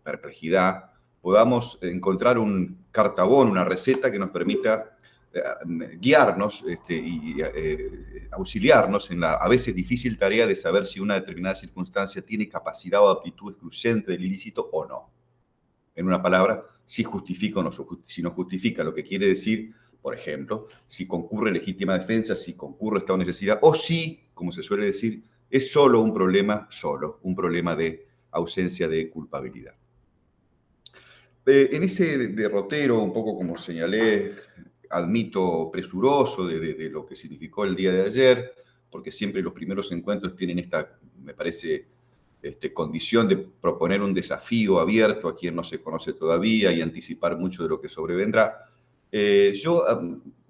perplejidad, podamos encontrar un cartabón, una receta que nos permita guiarnos y auxiliarnos en la a veces difícil tarea de saber si una determinada circunstancia tiene capacidad o aptitud excluyente del ilícito o no. En una palabra, si justifica o no, si no justifica, lo que quiere decir, por ejemplo, si concurre legítima defensa, si concurre estado de necesidad, o si, como se suele decir, es solo un problema de ausencia de culpabilidad. En ese derrotero, un poco como señalé, admito presuroso de lo que significó el día de ayer, porque siempre los primeros encuentros tienen esta, me parece, condición de proponer un desafío abierto a quien no se conoce todavía y anticipar mucho de lo que sobrevendrá. Yo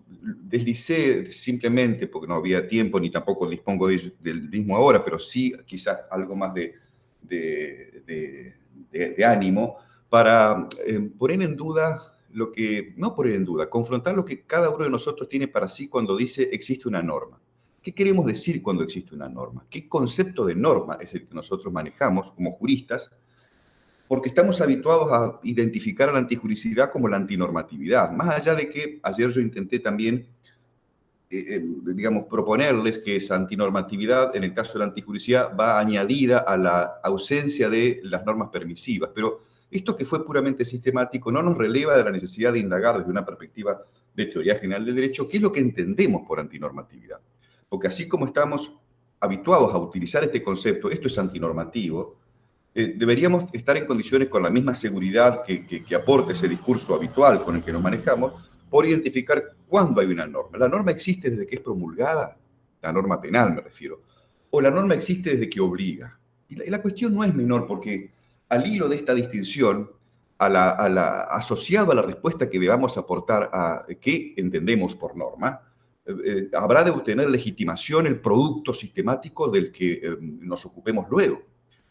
deslicé simplemente, porque no había tiempo ni tampoco dispongo del mismo ahora, pero sí quizás algo más de ánimo, para poner en duda lo que, no poner en duda, confrontar lo que cada uno de nosotros tiene para sí cuando dice existe una norma. ¿Qué queremos decir cuando existe una norma? ¿Qué concepto de norma es el que nosotros manejamos como juristas? Porque estamos habituados a identificar a la antijuricidad como la antinormatividad. Más allá de que ayer yo intenté también, digamos, proponerles que esa antinormatividad, en el caso de la antijuricidad, va añadida a la ausencia de las normas permisivas. Pero esto que fue puramente sistemático no nos releva de la necesidad de indagar desde una perspectiva de teoría general del derecho qué es lo que entendemos por antinormatividad. Porque así como estamos habituados a utilizar este concepto, esto es antinormativo, deberíamos estar en condiciones con la misma seguridad que aporta ese discurso habitual con el que nos manejamos, por identificar cuándo hay una norma. La norma existe desde que es promulgada, la norma penal me refiero, o la norma existe desde que obliga. Y la cuestión no es menor porque al hilo de esta distinción, asociado a la respuesta que debamos aportar a qué entendemos por norma, habrá de obtener legitimación el producto sistemático del que nos ocupemos luego.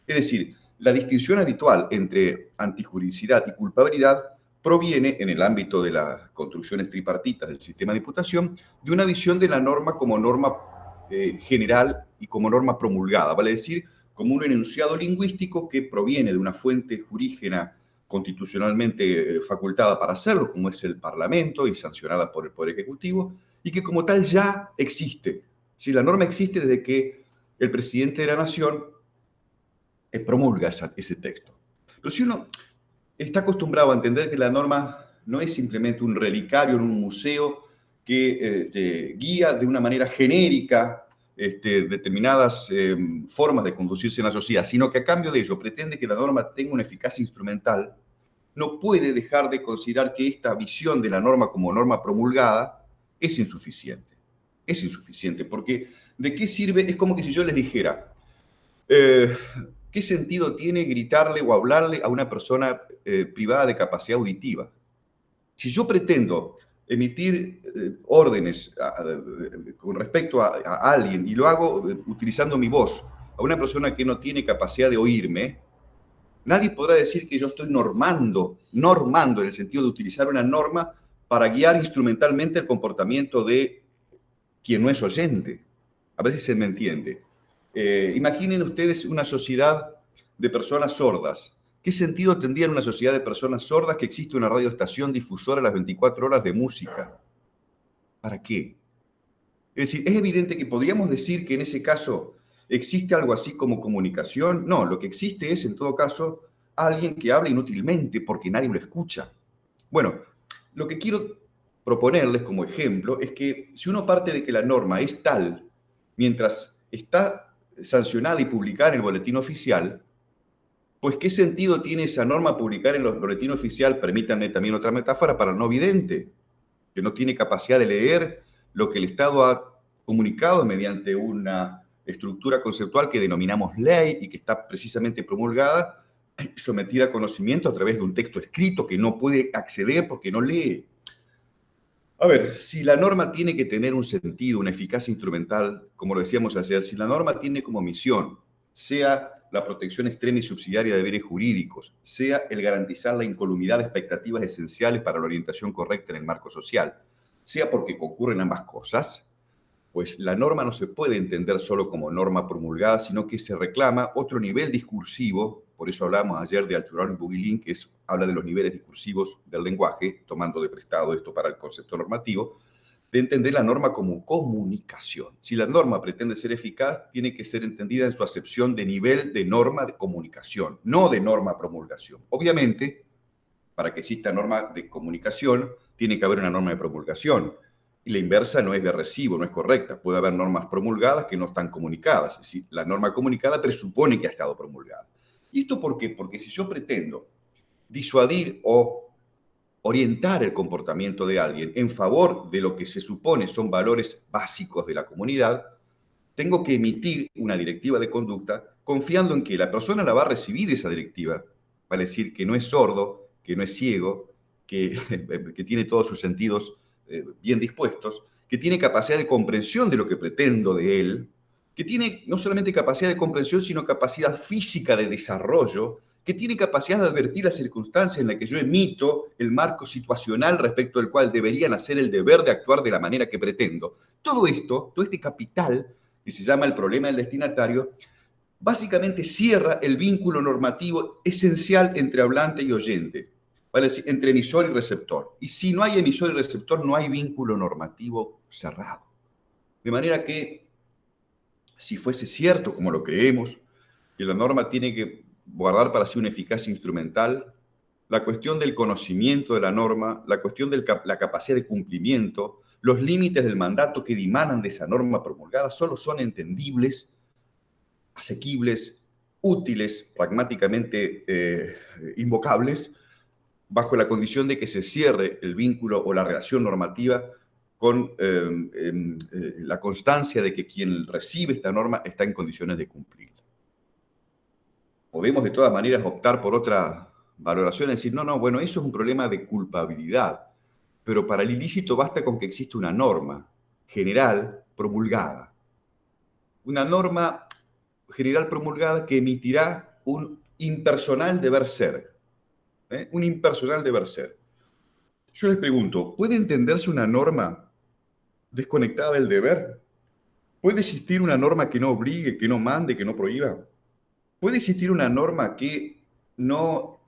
Es decir, la distinción habitual entre antijuridicidad y culpabilidad proviene, en el ámbito de las construcciones tripartitas del sistema de imputación, de una visión de la norma como norma general y como norma promulgada, vale decir, como un enunciado lingüístico que proviene de una fuente jurígena constitucionalmente facultada para hacerlo, como es el Parlamento y sancionada por el Poder Ejecutivo, y que como tal ya existe. Si la norma existe desde que el presidente de la Nación promulga ese texto. Pero si uno está acostumbrado a entender que la norma no es simplemente un relicario en un museo que guía de una manera genérica determinadas formas de conducirse en la sociedad, sino que a cambio de ello pretende que la norma tenga una eficacia instrumental, no puede dejar de considerar que esta visión de la norma como norma promulgada es insuficiente. Es insuficiente, porque ¿de qué sirve? Es como que si yo les dijera, ¿qué sentido tiene gritarle o hablarle a una persona privada de capacidad auditiva? Si yo pretendo emitir órdenes con respecto a alguien y lo hago utilizando mi voz a una persona que no tiene capacidad de oírme, nadie podrá decir que yo estoy normando en el sentido de utilizar una norma para guiar instrumentalmente el comportamiento de quien no es oyente. A ver si se me entiende. Imaginen ustedes una sociedad de personas sordas. ¿Qué sentido tendría en una sociedad de personas sordas que existe una radioestación difusora a las 24 horas de música? ¿Para qué? Es decir, es evidente que podríamos decir que en ese caso existe algo así como comunicación. No, lo que existe es, en todo caso, alguien que habla inútilmente porque nadie lo escucha. Bueno, lo que quiero proponerles como ejemplo es que si uno parte de que la norma es tal, mientras está sancionada y publicada en el boletín oficial, pues ¿qué sentido tiene esa norma publicar en el boletín oficial? Permítanme también otra metáfora para el no vidente, que no tiene capacidad de leer lo que el Estado ha comunicado mediante una estructura conceptual que denominamos ley y que está precisamente promulgada, sometida a conocimiento a través de un texto escrito que no puede acceder porque no lee. A ver, si la norma tiene que tener un sentido, una eficacia instrumental, como lo decíamos ayer, si la norma tiene como misión, sea la protección extrema y subsidiaria de deberes jurídicos, sea el garantizar la incolumidad de expectativas esenciales para la orientación correcta en el marco social, sea porque concurren ambas cosas, pues la norma no se puede entender solo como norma promulgada, sino que se reclama otro nivel discursivo por eso hablamos ayer de Alturán y Bugilín, que habla de los niveles discursivos del lenguaje, tomando de prestado esto para el concepto normativo, de entender la norma como comunicación. Si la norma pretende ser eficaz, tiene que ser entendida en su acepción de nivel de norma de comunicación, no de norma promulgación. Obviamente, para que exista norma de comunicación, tiene que haber una norma de promulgación. Y la inversa no es de recibo, no es correcta. Puede haber normas promulgadas que no están comunicadas. Es decir, la norma comunicada presupone que ha estado promulgada. ¿Y esto por qué? Porque si yo pretendo disuadir o orientar el comportamiento de alguien en favor de lo que se supone son valores básicos de la comunidad, tengo que emitir una directiva de conducta confiando en que la persona la va a recibir esa directiva. Vale decir que no es sordo, que no es ciego, que tiene todos sus sentidos bien dispuestos, que tiene capacidad de comprensión de lo que pretendo de él, que tiene no solamente capacidad de comprensión, sino capacidad física de desarrollo, que tiene capacidad de advertir la circunstancia en la que yo emito el marco situacional respecto del cual deberían hacer el deber de actuar de la manera que pretendo. Todo esto, todo este capital, que se llama el problema del destinatario, básicamente cierra el vínculo normativo esencial entre hablante y oyente, ¿vale? Es decir, entre emisor y receptor. Y si no hay emisor y receptor, no hay vínculo normativo cerrado. De manera que, si fuese cierto, como lo creemos, que la norma tiene que guardar para sí una eficacia instrumental, la cuestión del conocimiento de la norma, la cuestión de la capacidad de cumplimiento, los límites del mandato que dimanan de esa norma promulgada, solo son entendibles, asequibles, útiles, pragmáticamente invocables, bajo la condición de que se cierre el vínculo o la relación normativa con la constancia de que quien recibe esta norma está en condiciones de cumplirla. Podemos de todas maneras optar por otra valoración, es decir, no, bueno, eso es un problema de culpabilidad, pero para el ilícito basta con que exista una norma general promulgada. Una norma general promulgada que emitirá un impersonal deber ser. Un impersonal deber ser. Yo les pregunto, ¿puede entenderse una norma desconectada del deber? ¿Puede existir una norma que no obligue, que no mande, que no prohíba? ¿Puede existir una norma que no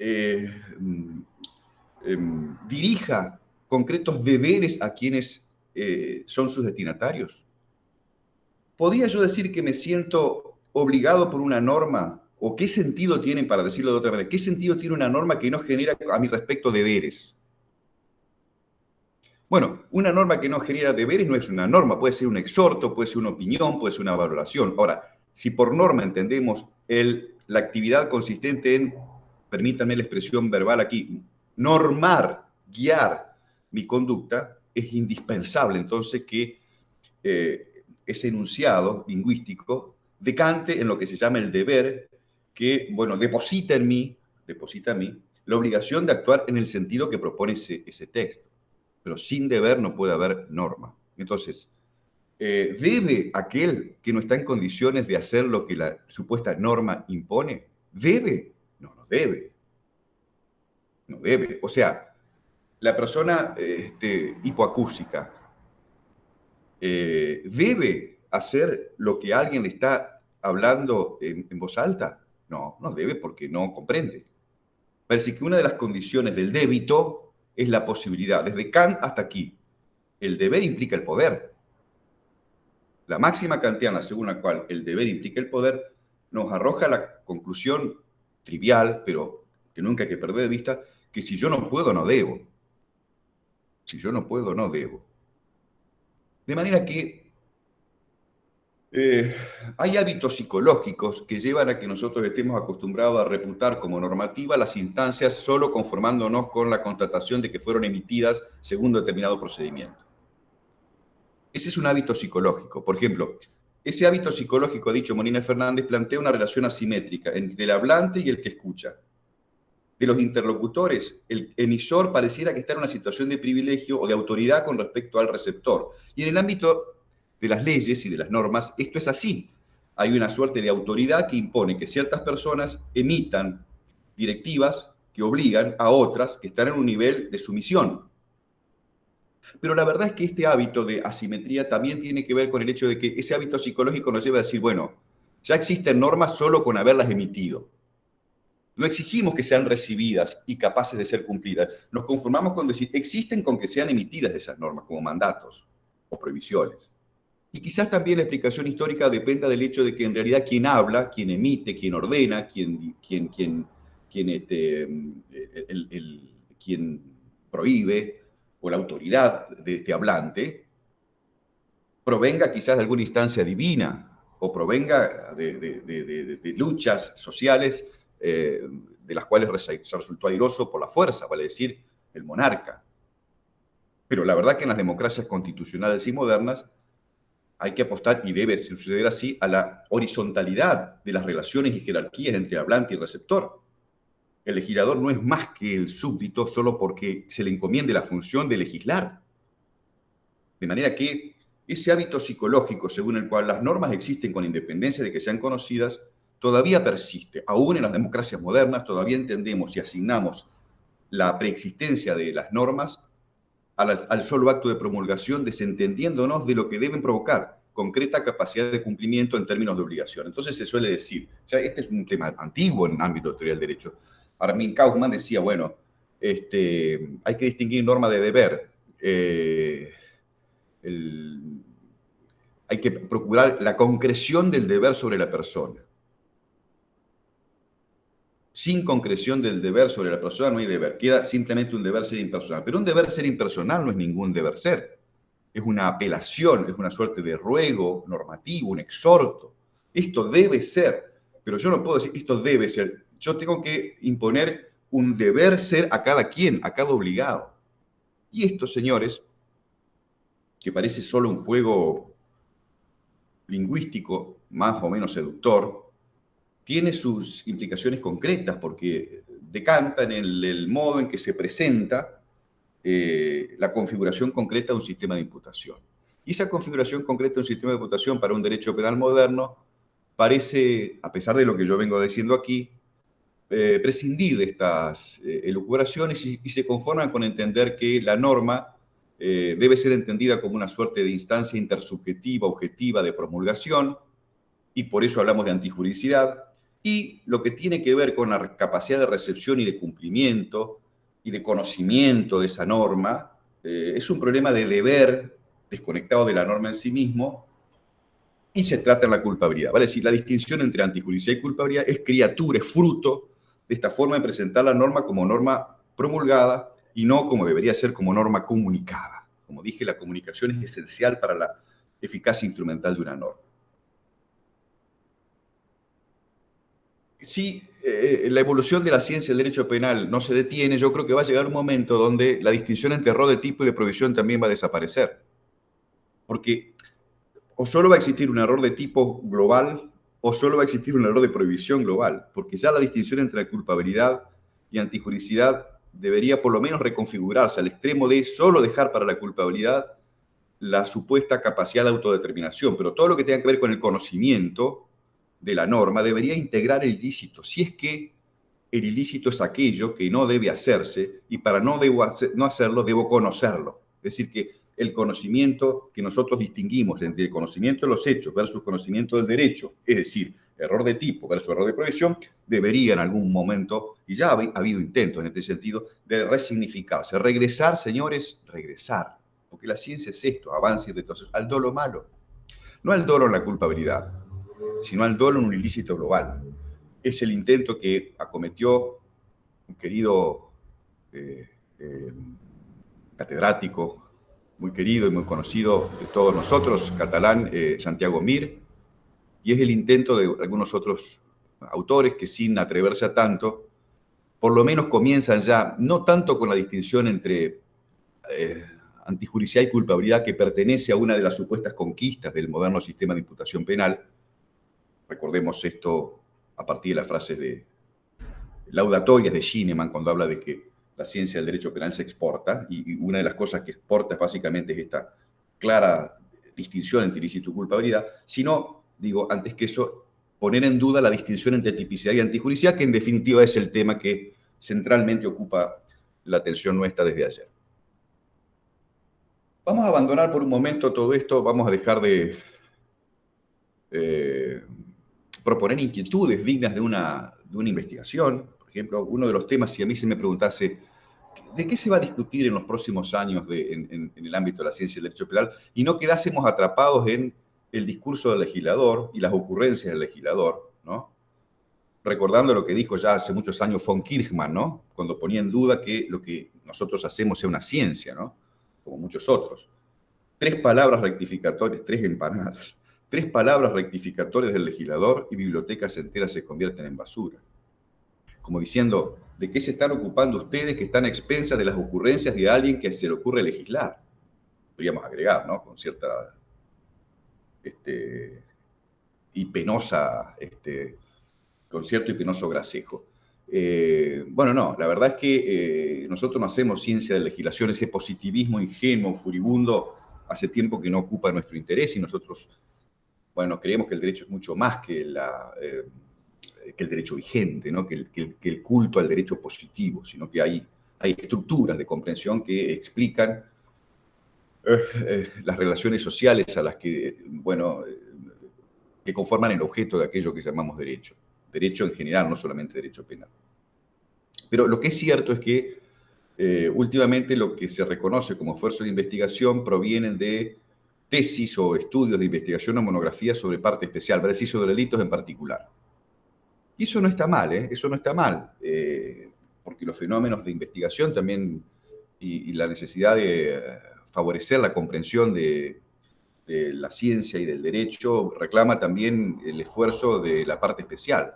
dirija concretos deberes a quienes son sus destinatarios? ¿Podría yo decir que me siento obligado por una norma? ¿O qué sentido tiene, para decirlo de otra manera, qué sentido tiene una norma que no genera a mi respecto deberes? Bueno, una norma que no genera deberes no es una norma, puede ser un exhorto, puede ser una opinión, puede ser una valoración. Ahora, si por norma entendemos la actividad consistente en, permítanme la expresión verbal aquí, normar, guiar mi conducta, es indispensable entonces que ese enunciado lingüístico decante en lo que se llama el deber, que, bueno, deposita en mí la obligación de actuar en el sentido que propone ese texto. Pero sin deber no puede haber norma. Entonces, ¿debe aquel que no está en condiciones de hacer lo que la supuesta norma impone? ¿Debe? No debe. No debe. O sea, la persona hipoacúsica ¿debe hacer lo que alguien le está hablando en voz alta? No debe porque no comprende. Parece que una de las condiciones del débito es la posibilidad, desde Kant hasta aquí. El deber implica el poder. La máxima kantiana, según la cual el deber implica el poder, nos arroja la conclusión trivial, pero que nunca hay que perder de vista, que si yo no puedo, no debo. Si yo no puedo, no debo. De manera que hay hábitos psicológicos que llevan a que nosotros estemos acostumbrados a reputar como normativa las instancias solo conformándonos con la constatación de que fueron emitidas según determinado procedimiento. Ese es un hábito psicológico. Por ejemplo, ese hábito psicológico, ha dicho Molina Fernández, plantea una relación asimétrica entre el hablante y el que escucha. De los interlocutores, el emisor pareciera que está en una situación de privilegio o de autoridad con respecto al receptor. Y en el ámbito de las leyes y de las normas, esto es así. Hay una suerte de autoridad que impone que ciertas personas emitan directivas que obligan a otras que están en un nivel de sumisión. Pero la verdad es que este hábito de asimetría también tiene que ver con el hecho de que ese hábito psicológico nos lleva a decir, bueno, ya existen normas solo con haberlas emitido. No exigimos que sean recibidas y capaces de ser cumplidas. Nos conformamos con decir, existen con que sean emitidas esas normas como mandatos o prohibiciones. Y quizás también la explicación histórica dependa del hecho de que en realidad quien habla, quien emite, quien ordena, quien prohíbe, o la autoridad de este hablante, provenga quizás de alguna instancia divina o provenga de luchas sociales de las cuales resultó airoso por la fuerza, vale decir, el monarca. Pero la verdad que en las democracias constitucionales y modernas hay que apostar, y debe suceder así, a la horizontalidad de las relaciones y jerarquías entre hablante y receptor. El legislador no es más que el súbdito solo porque se le encomiende la función de legislar. De manera que ese hábito psicológico según el cual las normas existen con independencia de que sean conocidas, todavía persiste. Aún en las democracias modernas todavía entendemos y asignamos la preexistencia de las normas al solo acto de promulgación, desentendiéndonos de lo que deben provocar, concreta capacidad de cumplimiento en términos de obligación. Entonces se suele decir, ya este es un tema antiguo en el ámbito de teoría del derecho. Armin Kaufmann decía, bueno, hay que distinguir norma de deber. Hay que procurar la concreción del deber sobre la persona. Sin concreción del deber sobre la persona no hay deber, queda simplemente un deber ser impersonal. Pero un deber ser impersonal no es ningún deber ser, es una apelación, es una suerte de ruego normativo, un exhorto. Esto debe ser, pero yo no puedo decir esto debe ser, yo tengo que imponer un deber ser a cada quien, a cada obligado. Y esto, señores, que parece solo un juego lingüístico más o menos seductor, tiene sus implicaciones concretas porque decanta en el modo en que se presenta la configuración concreta de un sistema de imputación. Y esa configuración concreta de un sistema de imputación para un derecho penal moderno parece, a pesar de lo que yo vengo diciendo aquí, prescindir de estas elucubraciones y se conforman con entender que la norma debe ser entendida como una suerte de instancia intersubjetiva, objetiva de promulgación, y por eso hablamos de antijuridicidad, y lo que tiene que ver con la capacidad de recepción y de cumplimiento y de conocimiento de esa norma, es un problema de deber desconectado de la norma en sí mismo, y se trata en la culpabilidad. Vale decir, la distinción entre antijuridicidad y culpabilidad es criatura, es fruto de esta forma de presentar la norma como norma promulgada y no como debería ser como norma comunicada. Como dije, la comunicación es esencial para la eficacia instrumental de una norma. Si la evolución de la ciencia del derecho penal no se detiene, yo creo que va a llegar un momento donde la distinción entre error de tipo y de provisión también va a desaparecer. Porque o solo va a existir un error de tipo global o solo va a existir un error de prohibición global, porque ya la distinción entre culpabilidad y antijuridicidad debería por lo menos reconfigurarse al extremo de solo dejar para la culpabilidad la supuesta capacidad de autodeterminación, pero todo lo que tenga que ver con el conocimiento de la norma debería integrar el ilícito, si es que el ilícito es aquello que no debe hacerse y para no hacerlo debo conocerlo. Es decir, que el conocimiento que nosotros distinguimos entre el conocimiento de los hechos versus conocimiento del derecho, es decir, error de tipo versus error de provisión, debería en algún momento, y ya ha habido intentos en este sentido, de resignificarse. Regresar, señores, regresar. Porque la ciencia es esto, avance y retroceso, al dolo malo. No al dolo en la culpabilidad, sino al dolo en un ilícito global. Es el intento que acometió un querido catedrático, muy querido y muy conocido de todos nosotros, catalán, Santiago Mir, y es el intento de algunos otros autores que sin atreverse a tanto, por lo menos comienzan ya, no tanto con la distinción entre antijuridicidad y culpabilidad que pertenece a una de las supuestas conquistas del moderno sistema de imputación penal. Recordemos esto a partir de las frases laudatorias de Schienemann cuando habla de que la ciencia del derecho penal se exporta, y una de las cosas que exporta básicamente es esta clara distinción entre ilícito y culpabilidad, sino, digo, antes que eso, poner en duda la distinción entre tipicidad y antijuridicidad, que en definitiva es el tema que centralmente ocupa la atención nuestra desde ayer. Vamos a abandonar por un momento todo esto, vamos a dejar de proponer inquietudes dignas de una investigación. Por ejemplo, uno de los temas, si a mí se me preguntase, ¿de qué se va a discutir en los próximos años en el ámbito de la ciencia y el derecho penal? Y no quedásemos atrapados en el discurso del legislador y las ocurrencias del legislador, ¿no? Recordando lo que dijo ya hace muchos años von Kirchmann, ¿no? Cuando ponía en duda que lo que nosotros hacemos sea una ciencia, ¿no? Como muchos otros. 3 palabras rectificatorias, 3 empanadas. 3 palabras rectificatorias del legislador y bibliotecas enteras se convierten en basura. Como diciendo, ¿de qué se están ocupando ustedes que están a expensas de las ocurrencias de alguien que se le ocurre legislar? Podríamos agregar, ¿no? Con cierta y penosa, con cierto y penoso gracejo. Bueno, no, la verdad es que nosotros no hacemos ciencia de legislación, ese positivismo ingenuo, furibundo, hace tiempo que no ocupa nuestro interés y nosotros, bueno, creemos que el derecho es mucho más que el derecho vigente, ¿no? que el culto al derecho positivo, sino que hay estructuras de comprensión que explican las relaciones sociales a las que, bueno, que conforman el objeto de aquello que llamamos derecho. Derecho en general, no solamente derecho penal. Pero lo que es cierto es que últimamente lo que se reconoce como esfuerzo de investigación provienen de tesis o estudios de investigación o monografías sobre parte especial, es decir, sobre delitos en particular. Y eso no está mal, ¿eh? Eso no está mal, porque los fenómenos de investigación también y la necesidad de favorecer la comprensión de la ciencia y del derecho reclama también el esfuerzo de la parte especial.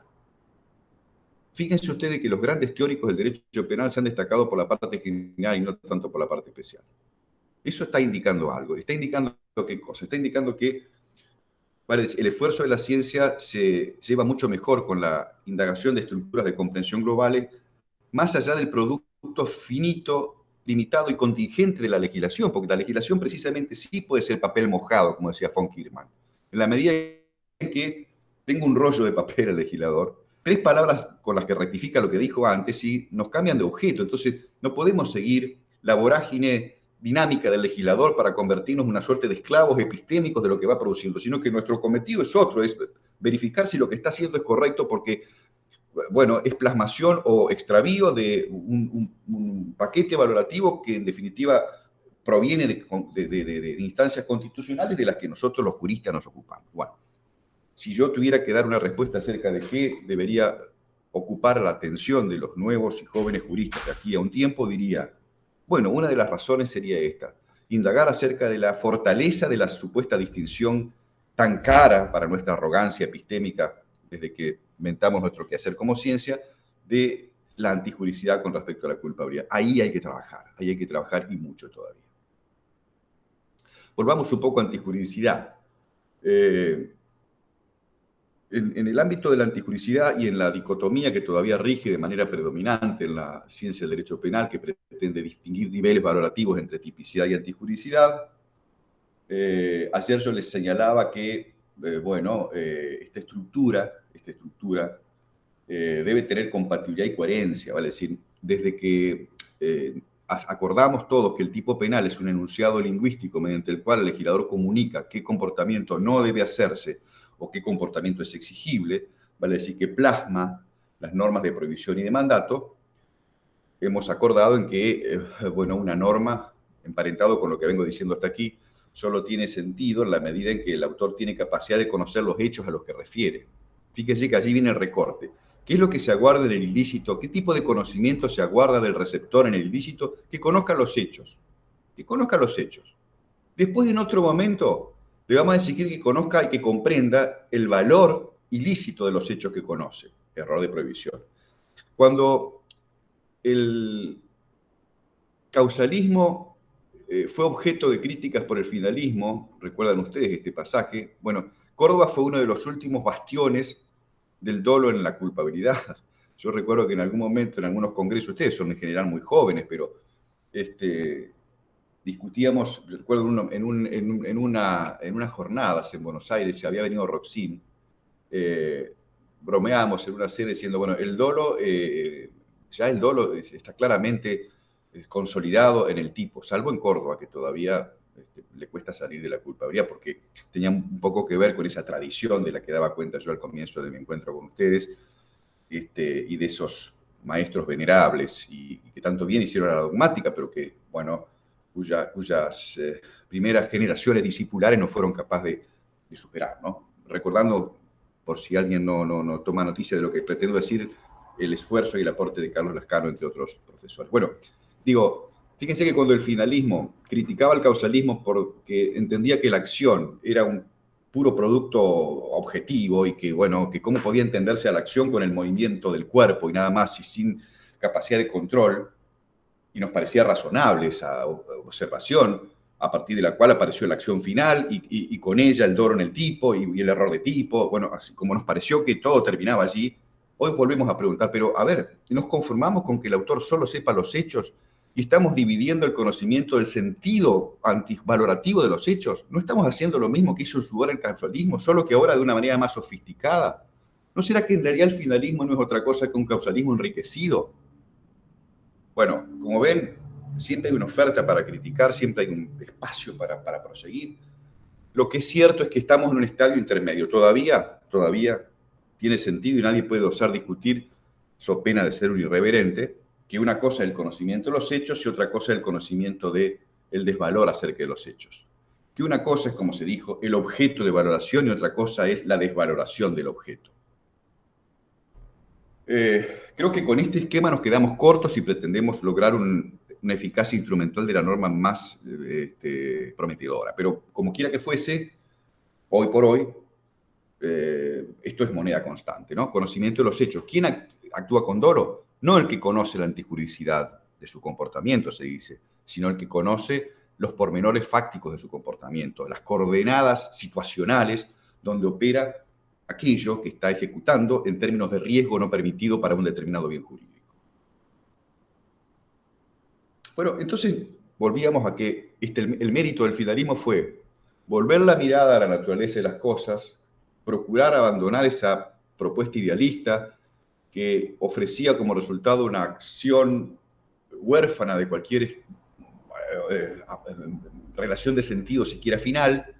Fíjense ustedes que los grandes teóricos del derecho penal se han destacado por la parte general y no tanto por la parte especial. Eso está indicando algo. ¿Está indicando qué cosa? Está indicando que el esfuerzo de la ciencia se lleva mucho mejor con la indagación de estructuras de comprensión globales, más allá del producto finito, limitado y contingente de la legislación, porque la legislación precisamente sí puede ser papel mojado, como decía von Kirchmann. En la medida en que tengo un rollo de papel al legislador, 3 palabras con las que rectifica lo que dijo antes y nos cambian de objeto. Entonces, no podemos seguir la vorágine dinámica del legislador para convertirnos en una suerte de esclavos epistémicos de lo que va produciendo, sino que nuestro cometido es otro, es verificar si lo que está haciendo es correcto porque, bueno, es plasmación o extravío de un paquete valorativo que en definitiva proviene de instancias constitucionales de las que nosotros los juristas nos ocupamos. Bueno, si yo tuviera que dar una respuesta acerca de qué debería ocupar la atención de los nuevos y jóvenes juristas de aquí a un tiempo, diría, bueno, una de las razones sería esta, indagar acerca de la fortaleza de la supuesta distinción tan cara para nuestra arrogancia epistémica desde que inventamos nuestro quehacer como ciencia, de la antijuricidad con respecto a la culpabilidad. Ahí hay que trabajar y mucho todavía. Volvamos un poco a antijuricidad. En el ámbito de la antijuricidad y en la dicotomía que todavía rige de manera predominante en la ciencia del derecho penal, que pretende distinguir niveles valorativos entre tipicidad y antijuricidad, ayer yo les señalaba que, bueno, esta estructura debe tener compatibilidad y coherencia, ¿vale? Es decir, desde que acordamos todos que el tipo penal es un enunciado lingüístico mediante el cual el legislador comunica qué comportamiento no debe hacerse o qué comportamiento es exigible, vale decir que plasma las normas de prohibición y de mandato, hemos acordado en que, bueno, una norma, emparentado con lo que vengo diciendo hasta aquí, solo tiene sentido en la medida en que el autor tiene capacidad de conocer los hechos a los que refiere. Fíjese que allí viene el recorte. ¿Qué es lo que se aguarda en el ilícito? ¿Qué tipo de conocimiento se aguarda del receptor en el ilícito? Que conozca los hechos. Que conozca los hechos. Después, en otro momento, le vamos a exigir que conozca y que comprenda el valor ilícito de los hechos que conoce. Error de prohibición. Cuando el causalismo fue objeto de críticas por el finalismo, recuerdan ustedes este pasaje, bueno, Córdoba fue uno de los últimos bastiones del dolo en la culpabilidad. Yo recuerdo que en algún momento, en algunos congresos, ustedes son en general muy jóvenes, pero discutíamos, recuerdo en unas jornadas en Buenos Aires, se había venido Roxin, bromeábamos en una serie diciendo, bueno, el dolo, ya el dolo está claramente consolidado en el tipo, salvo en Córdoba, que todavía le cuesta salir de la culpabilidad, porque tenía un poco que ver con esa tradición de la que daba cuenta yo al comienzo de mi encuentro con ustedes, y de esos maestros venerables y que tanto bien hicieron a la dogmática, pero que, bueno, cuyas primeras generaciones discipulares no fueron capaces de superar, ¿no? Recordando, por si alguien no toma noticia de lo que pretendo decir, el esfuerzo y el aporte de Carlos Lascano, entre otros profesores. Bueno, digo, fíjense que cuando el finalismo criticaba el causalismo porque entendía que la acción era un puro producto objetivo y que, bueno, que cómo podía entenderse a la acción con el movimiento del cuerpo y nada más y sin capacidad de control, y nos parecía razonable esa observación, a partir de la cual apareció la acción final y con ella el dolo en el tipo y el error de tipo. Bueno, así como nos pareció que todo terminaba allí, hoy volvemos a preguntar, pero a ver, ¿nos conformamos con que el autor solo sepa los hechos y estamos dividiendo el conocimiento del sentido antivalorativo de los hechos? ¿No estamos haciendo lo mismo que hizo en su hora el causalismo, solo que ahora de una manera más sofisticada? ¿No será que en realidad el finalismo no es otra cosa que un causalismo enriquecido? Bueno, como ven, siempre hay una oferta para criticar, siempre hay un espacio para proseguir. Lo que es cierto es que estamos en un estadio intermedio. Todavía tiene sentido y nadie puede osar discutir, so pena de ser un irreverente, que una cosa es el conocimiento de los hechos y otra cosa es el conocimiento del desvalor acerca de los hechos. Que una cosa es, como se dijo, el objeto de valoración y otra cosa es la desvaloración del objeto. Creo que con este esquema nos quedamos cortos y pretendemos lograr una eficacia instrumental de la norma más prometedora. Pero como quiera que fuese, hoy por hoy, esto es moneda constante, ¿no? Conocimiento de los hechos. ¿Quién actúa con dolo? No el que conoce la antijuricidad de su comportamiento, se dice, sino el que conoce los pormenores fácticos de su comportamiento, las coordenadas situacionales donde opera aquello que está ejecutando en términos de riesgo no permitido para un determinado bien jurídico. Bueno, entonces volvíamos a que el mérito del finalismo fue volver la mirada a la naturaleza de las cosas, procurar abandonar esa propuesta idealista que ofrecía como resultado una acción huérfana de cualquier relación de sentido siquiera final,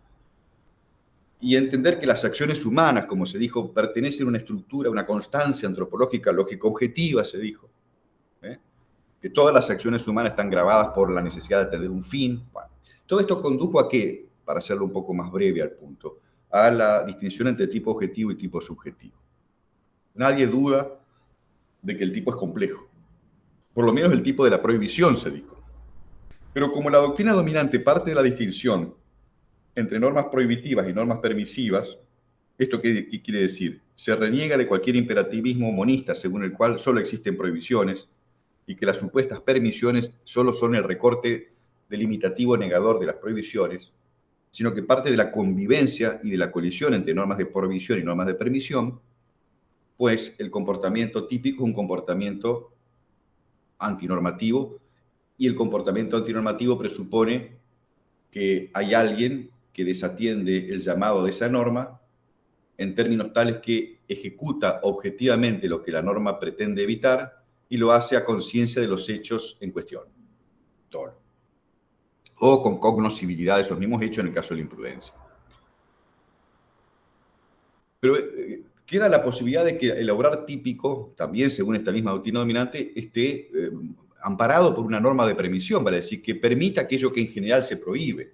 y entender que las acciones humanas, como se dijo, pertenecen a una estructura, una constancia antropológica, lógica objetiva, se dijo. Que todas las acciones humanas están grabadas por la necesidad de tener un fin. Bueno, todo esto condujo a qué, para hacerlo un poco más breve al punto, a la distinción entre tipo objetivo y tipo subjetivo. Nadie duda de que el tipo es complejo. Por lo menos el tipo de la prohibición, se dijo. Pero como la doctrina dominante parte de la distinción entre normas prohibitivas y normas permisivas, ¿esto qué quiere decir? Se reniega de cualquier imperativismo monista según el cual solo existen prohibiciones y que las supuestas permisiones solo son el recorte delimitativo negador de las prohibiciones, sino que parte de la convivencia y de la colisión entre normas de prohibición y normas de permisión, pues el comportamiento típico es un comportamiento antinormativo y el comportamiento antinormativo presupone que hay alguien que desatiende el llamado de esa norma en términos tales que ejecuta objetivamente lo que la norma pretende evitar y lo hace a conciencia de los hechos en cuestión. Todo. O con cognoscibilidad de esos mismos hechos en el caso de la imprudencia. Pero queda la posibilidad de que el obrar típico, también según esta misma doctrina dominante, esté amparado por una norma de permisión, para decir que permita aquello que en general se prohíbe.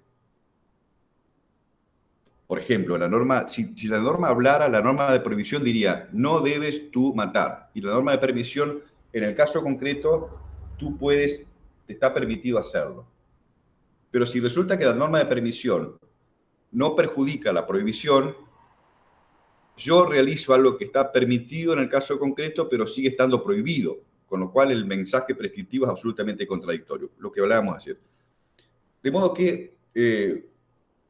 Por ejemplo, si la norma hablara, la norma de prohibición diría, no debes tú matar. Y la norma de permisión, en el caso concreto, te está permitido hacerlo. Pero si resulta que la norma de permisión no perjudica la prohibición, yo realizo algo que está permitido en el caso concreto, pero sigue estando prohibido, con lo cual el mensaje prescriptivo es absolutamente contradictorio, lo que hablábamos ayer. De modo que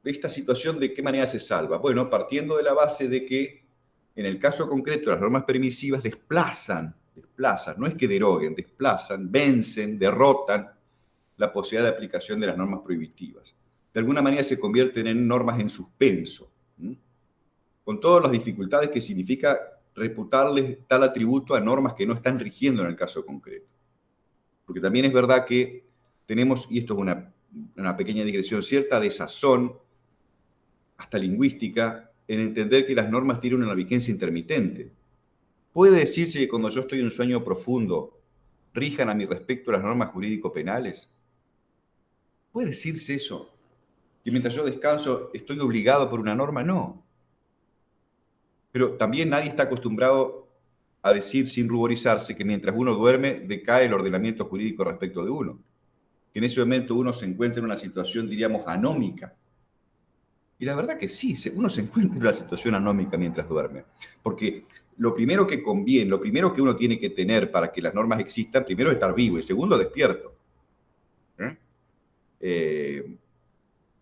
esta situación, ¿de qué manera se salva? Bueno, partiendo de la base de que en el caso concreto las normas permisivas desplazan, no es que deroguen, desplazan, vencen, derrotan la posibilidad de aplicación de las normas prohibitivas. De alguna manera se convierten en normas en suspenso, con todas las dificultades que significa reputarles tal atributo a normas que no están rigiendo en el caso concreto. Porque también es verdad que tenemos, y esto es una pequeña digresión, cierta desazón, hasta lingüística, en entender que las normas tienen una vigencia intermitente. ¿Puede decirse que cuando yo estoy en un sueño profundo, rijan a mi respecto las normas jurídico-penales? ¿Puede decirse eso? ¿Que mientras yo descanso estoy obligado por una norma? No. Pero también nadie está acostumbrado a decir sin ruborizarse que mientras uno duerme decae el ordenamiento jurídico respecto de uno. Que en ese momento uno se encuentra en una situación, diríamos, anómica. Y la verdad que sí, uno se encuentra en una situación anómica mientras duerme. Porque lo primero que conviene, lo primero que uno tiene que tener para que las normas existan, primero es estar vivo y segundo, despierto.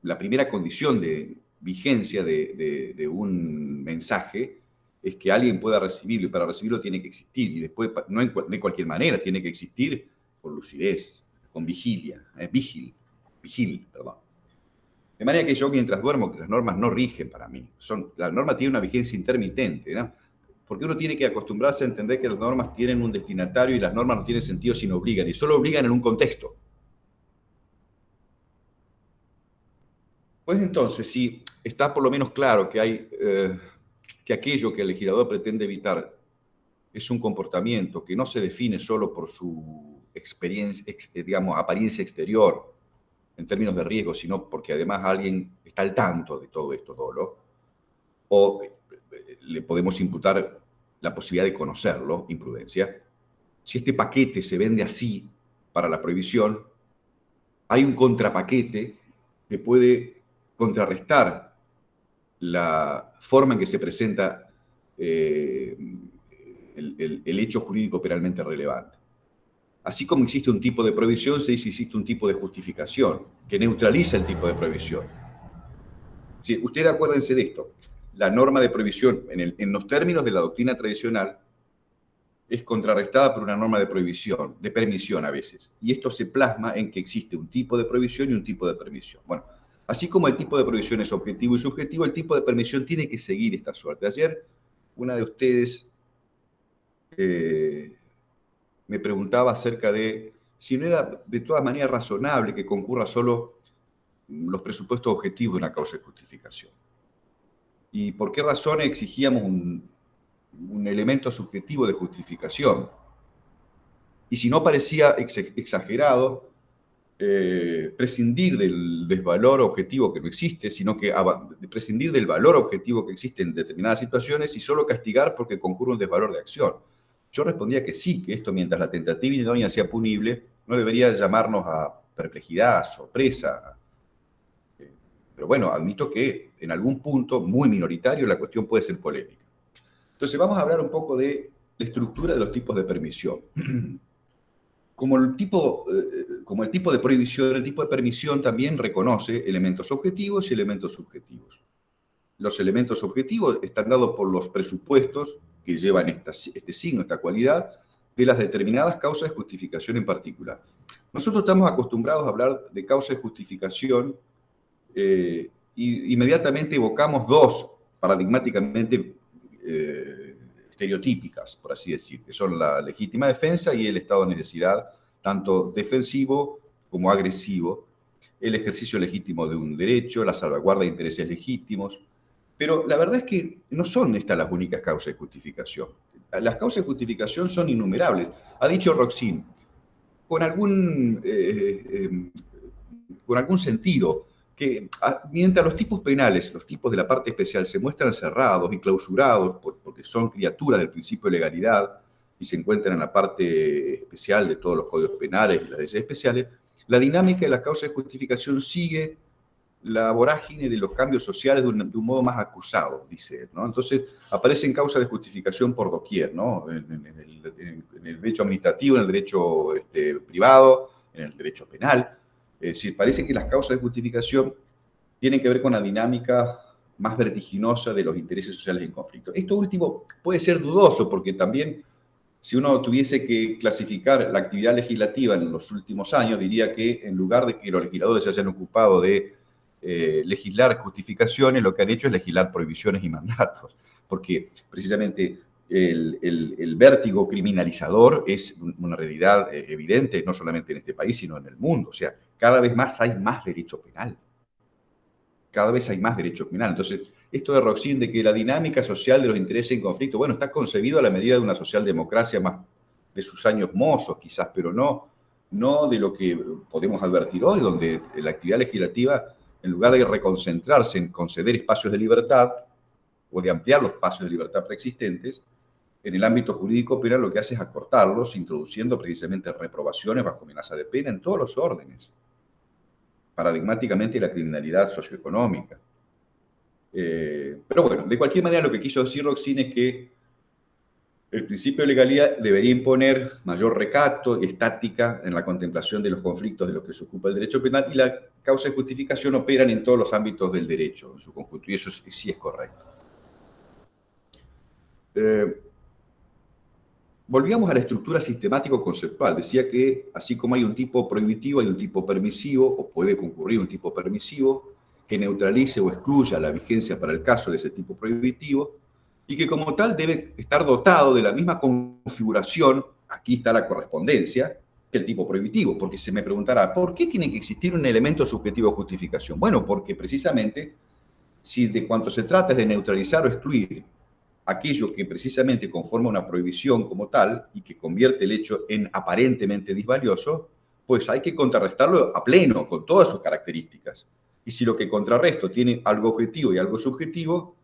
La primera condición de vigencia de un mensaje es que alguien pueda recibirlo, y para recibirlo tiene que existir, y después, no de cualquier manera, tiene que existir con lucidez, con vigilia, vigil, perdón. De manera que yo mientras duermo, que las normas no rigen para mí, la norma tiene una vigencia intermitente, ¿no? Porque uno tiene que acostumbrarse a entender que las normas tienen un destinatario y las normas no tienen sentido si no obligan, y solo obligan en un contexto. Pues entonces, si está por lo menos claro que aquello que el legislador pretende evitar es un comportamiento que no se define solo por su experiencia, digamos, apariencia exterior en términos de riesgo, sino porque además alguien está al tanto de todo esto, dolo, o le podemos imputar la posibilidad de conocerlo, imprudencia. Si este paquete se vende así para la prohibición, hay un contrapaquete que puede contrarrestar la forma en que se presenta el hecho jurídico penalmente relevante. Así como existe un tipo de prohibición, se dice que existe un tipo de justificación que neutraliza el tipo de prohibición. Si ustedes acuérdense de esto, la norma de prohibición en los términos de la doctrina tradicional es contrarrestada por una norma de prohibición, de permisión a veces. Y esto se plasma en que existe un tipo de prohibición y un tipo de permisión. Bueno, así como el tipo de prohibición es objetivo y subjetivo, el tipo de permisión tiene que seguir esta suerte. Ayer, una de ustedes me preguntaba acerca de si no era de todas maneras razonable que concurra solo los presupuestos objetivos de una causa de justificación. ¿Y por qué razón exigíamos un elemento subjetivo de justificación? Y si no parecía exagerado, prescindir del desvalor objetivo que no existe, sino que prescindir del valor objetivo que existe en determinadas situaciones y solo castigar porque concurre un desvalor de acción. Yo respondía que sí, que esto mientras la tentativa idónea sea punible, no debería llamarnos a perplejidad, sorpresa. Pero bueno, admito que en algún punto muy minoritario la cuestión puede ser polémica. Entonces vamos a hablar un poco de la estructura de los tipos de permisión. Como el tipo de prohibición, el tipo de permisión también reconoce elementos objetivos y elementos subjetivos. Los elementos objetivos están dados por los presupuestos que llevan este signo, esta cualidad, de las determinadas causas de justificación en particular. Nosotros estamos acostumbrados a hablar de causa de justificación y inmediatamente evocamos dos paradigmáticamente estereotípicas, por así decir, que son la legítima defensa y el estado de necesidad, tanto defensivo como agresivo, el ejercicio legítimo de un derecho, la salvaguarda de intereses legítimos. Pero la verdad es que no son estas las únicas causas de justificación. Las causas de justificación son innumerables. Ha dicho Roxin, con algún, con algún sentido, que mientras los tipos penales, los tipos de la parte especial se muestran cerrados y clausurados porque son criaturas del principio de legalidad y se encuentran en la parte especial de todos los códigos penales y las leyes especiales, la dinámica de la causa de justificación sigue la vorágine de los cambios sociales de un modo más acusado, dice él, ¿no? Entonces aparecen causas de justificación por doquier, ¿no? En el derecho administrativo, en el derecho privado, en el derecho penal. Es decir, parece que las causas de justificación tienen que ver con la dinámica más vertiginosa de los intereses sociales en conflicto. Esto último puede ser dudoso porque también si uno tuviese que clasificar la actividad legislativa en los últimos años, diría que en lugar de que los legisladores se hayan ocupado de legislar justificaciones, lo que han hecho es legislar prohibiciones y mandatos, porque precisamente el vértigo criminalizador es una realidad evidente, no solamente en este país, sino en el mundo. O sea, cada vez más hay más derecho penal. Cada vez hay más derecho penal. Entonces, esto de Roxin, de que la dinámica social de los intereses en conflicto, bueno, está concebido a la medida de una socialdemocracia más de sus años mozos, quizás, pero no de lo que podemos advertir hoy, donde la actividad legislativa, en lugar de reconcentrarse en conceder espacios de libertad o de ampliar los espacios de libertad preexistentes, en el ámbito jurídico penal lo que hace es acortarlos, introduciendo precisamente reprobaciones bajo amenaza de pena en todos los órdenes, paradigmáticamente la criminalidad socioeconómica. Pero bueno, de cualquier manera lo que quiso decir Roxin es que el principio de legalidad debería imponer mayor recato y estática en la contemplación de los conflictos de los que se ocupa el derecho penal, y la causa de justificación operan en todos los ámbitos del derecho en su conjunto, y eso sí es correcto. Volvíamos a la estructura sistemático-conceptual. Decía que así como hay un tipo prohibitivo, hay un tipo permisivo, o puede concurrir un tipo permisivo, que neutralice o excluya la vigencia para el caso de ese tipo prohibitivo, y que como tal debe estar dotado de la misma configuración, aquí está la correspondencia, que el tipo prohibitivo, porque se me preguntará, ¿por qué tiene que existir un elemento subjetivo de justificación? Bueno, porque precisamente, si de cuanto se trata es de neutralizar o excluir aquello que precisamente conforma una prohibición como tal y que convierte el hecho en aparentemente disvalioso, pues hay que contrarrestarlo a pleno, con todas sus características. Y si lo que contrarresto tiene algo objetivo y algo subjetivo,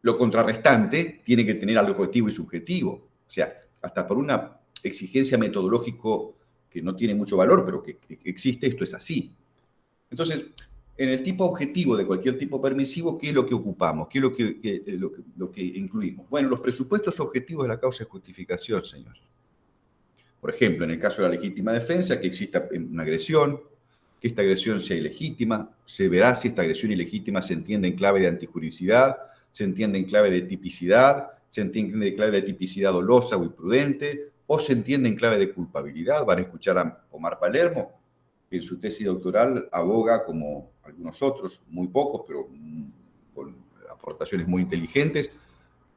lo contrarrestante tiene que tener algo objetivo y subjetivo. O sea, hasta por una exigencia metodológico que no tiene mucho valor, pero que existe, esto es así. Entonces, en el tipo objetivo de cualquier tipo permisivo, ¿qué es lo que ocupamos? ¿Qué es lo que incluimos? Bueno, los presupuestos objetivos de la causa de justificación, señor. Por ejemplo, en el caso de la legítima defensa, que exista una agresión, que esta agresión sea ilegítima, se verá si esta agresión ilegítima se entiende en clave de antijuridicidad, se entiende en clave de tipicidad, se entiende en clave de tipicidad dolosa o imprudente, o se entiende en clave de culpabilidad. Van a escuchar a Omar Palermo, que en su tesis doctoral aboga, como algunos otros, muy pocos, pero con aportaciones muy inteligentes,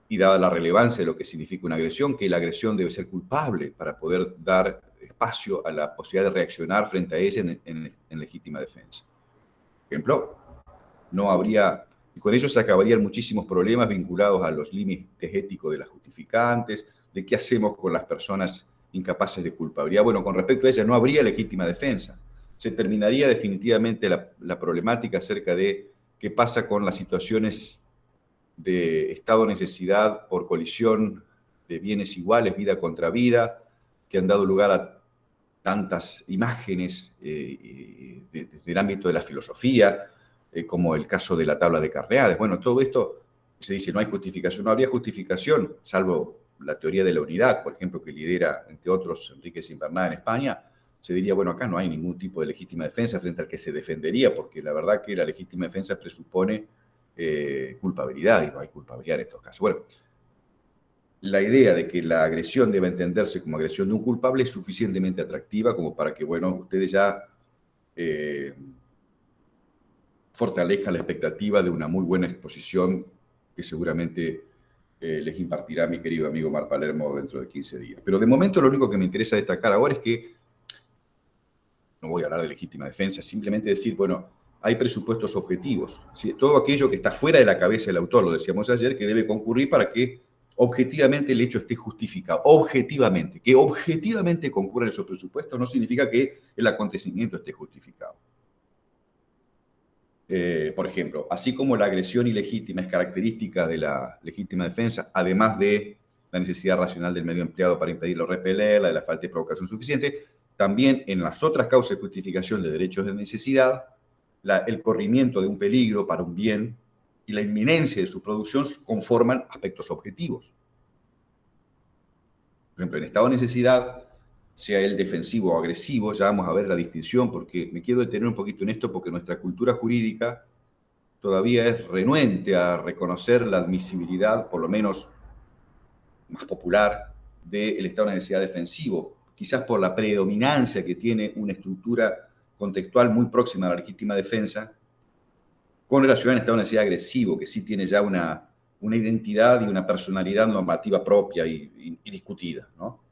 y dada la relevancia de lo que significa una agresión, que la agresión debe ser culpable para poder dar espacio a la posibilidad de reaccionar frente a ella en legítima defensa. Por ejemplo, no habría, y con ello se acabarían muchísimos problemas vinculados a los límites éticos de las justificantes, de qué hacemos con las personas incapaces de culpabilidad. Bueno, con respecto a ella no habría legítima defensa. Se terminaría definitivamente la problemática acerca de qué pasa con las situaciones de estado de necesidad por colisión de bienes iguales, vida contra vida, que han dado lugar a tantas imágenes desde el ámbito de la filosofía, como el caso de la tabla de Carneades. Bueno, todo esto se dice, no hay justificación, no habría justificación, salvo la teoría de la unidad, por ejemplo, que lidera, entre otros, Enrique Simbernat en España. Se diría, bueno, acá no hay ningún tipo de legítima defensa frente al que se defendería, porque la verdad que la legítima defensa presupone culpabilidad, y no hay culpabilidad en estos casos. Bueno, la idea de que la agresión debe entenderse como agresión de un culpable es suficientemente atractiva como para que, bueno, ustedes ya fortalezcan la expectativa de una muy buena exposición que seguramente les impartirá mi querido amigo Omar Palermo dentro de 15 días. Pero de momento lo único que me interesa destacar ahora es que, no voy a hablar de legítima defensa, simplemente decir, bueno, hay presupuestos objetivos. ¿Sí? Todo aquello que está fuera de la cabeza del autor, lo decíamos ayer, que debe concurrir para que objetivamente el hecho esté justificado. Objetivamente. Que objetivamente concurran esos presupuestos no significa que el acontecimiento esté justificado. Por ejemplo, así como la agresión ilegítima es característica de la legítima defensa, además de la necesidad racional del medio empleado para impedirlo o repelerla, de la falta de provocación suficiente, también en las otras causas de justificación de derechos de necesidad, el corrimiento de un peligro para un bien y la inminencia de su producción conforman aspectos objetivos. Por ejemplo, en estado de necesidad, sea el defensivo o agresivo, ya vamos a ver la distinción, porque me quiero detener un poquito en esto, porque nuestra cultura jurídica todavía es renuente a reconocer la admisibilidad, por lo menos más popular, del estado de necesidad defensivo, quizás por la predominancia que tiene una estructura contextual muy próxima a la legítima defensa, con relación al estado de necesidad agresivo, que sí tiene ya una identidad y una personalidad normativa propia y discutida, ¿no?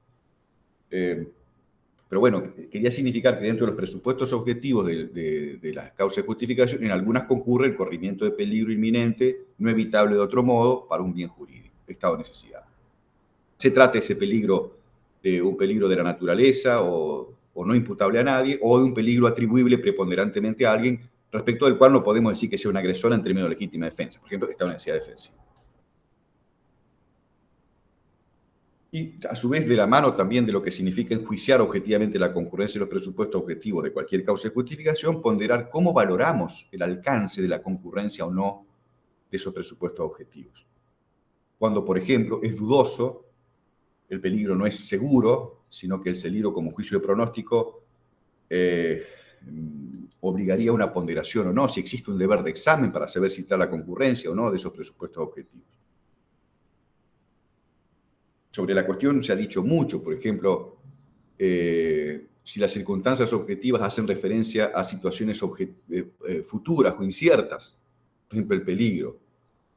Pero bueno, quería significar que dentro de los presupuestos objetivos de las causas de justificación, en algunas concurre el corrimiento de peligro inminente, no evitable de otro modo, para un bien jurídico, estado de necesidad. Se trata ese peligro de un peligro de la naturaleza o no imputable a nadie, o de un peligro atribuible preponderantemente a alguien, respecto del cual no podemos decir que sea un agresor en términos de legítima defensa. Por ejemplo, estado de necesidad defensiva. Y a su vez, de la mano también de lo que significa enjuiciar objetivamente la concurrencia de los presupuestos objetivos de cualquier causa de justificación, ponderar cómo valoramos el alcance de la concurrencia o no de esos presupuestos objetivos. Cuando, por ejemplo, es dudoso, el peligro no es seguro, sino que el peligro como juicio de pronóstico obligaría a una ponderación o no, si existe un deber de examen para saber si está la concurrencia o no de esos presupuestos objetivos. Sobre la cuestión se ha dicho mucho, por ejemplo, si las circunstancias objetivas hacen referencia a situaciones futuras o inciertas, por ejemplo, el peligro.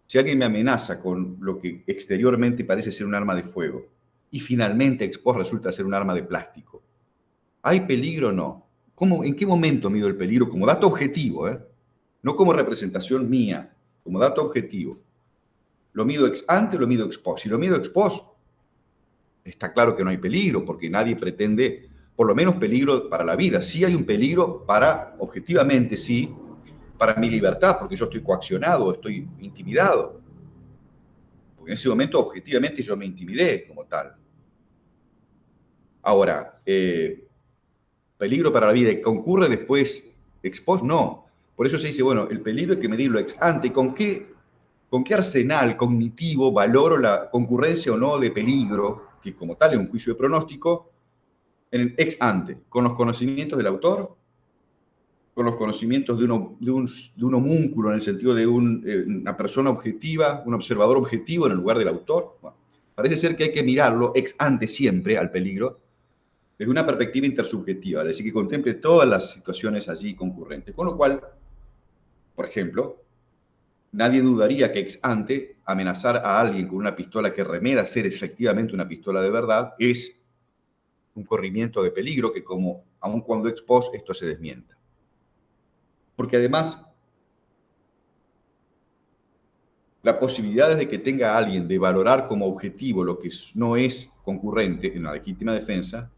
Si alguien me amenaza con lo que exteriormente parece ser un arma de fuego y finalmente expos resulta ser un arma de plástico, ¿hay peligro o no? ¿En qué momento mido el peligro? Como dato objetivo, no como representación mía, como dato objetivo. ¿Lo mido ex ante o lo mido ex post? Si lo mido ex post, está claro que no hay peligro, porque nadie pretende, por lo menos peligro para la vida. Sí hay un peligro para, objetivamente sí, para mi libertad, porque yo estoy coaccionado, estoy intimidado. Porque en ese momento, objetivamente, yo me intimidé como tal. Ahora, peligro para la vida, ¿y concurre después ex post? No. Por eso se dice, bueno, el peligro hay que medirlo ex ante. ¿Con qué arsenal cognitivo valoro la concurrencia o no de peligro, que como tal es un juicio de pronóstico, en el ex ante, con los conocimientos del autor, con los conocimientos de un homúnculo en el sentido de una persona objetiva, un observador objetivo en el lugar del autor? Bueno, parece ser que hay que mirarlo ex ante siempre al peligro desde una perspectiva intersubjetiva, es decir, que contemple todas las situaciones allí concurrentes. Con lo cual, por ejemplo, nadie dudaría que ex ante amenazar a alguien con una pistola que remeda ser efectivamente una pistola de verdad es un corrimiento de peligro que, como aun cuando ex post, esto se desmienta. Porque además, la posibilidad de que tenga alguien de valorar como objetivo lo que no es concurrente en la legítima defensa,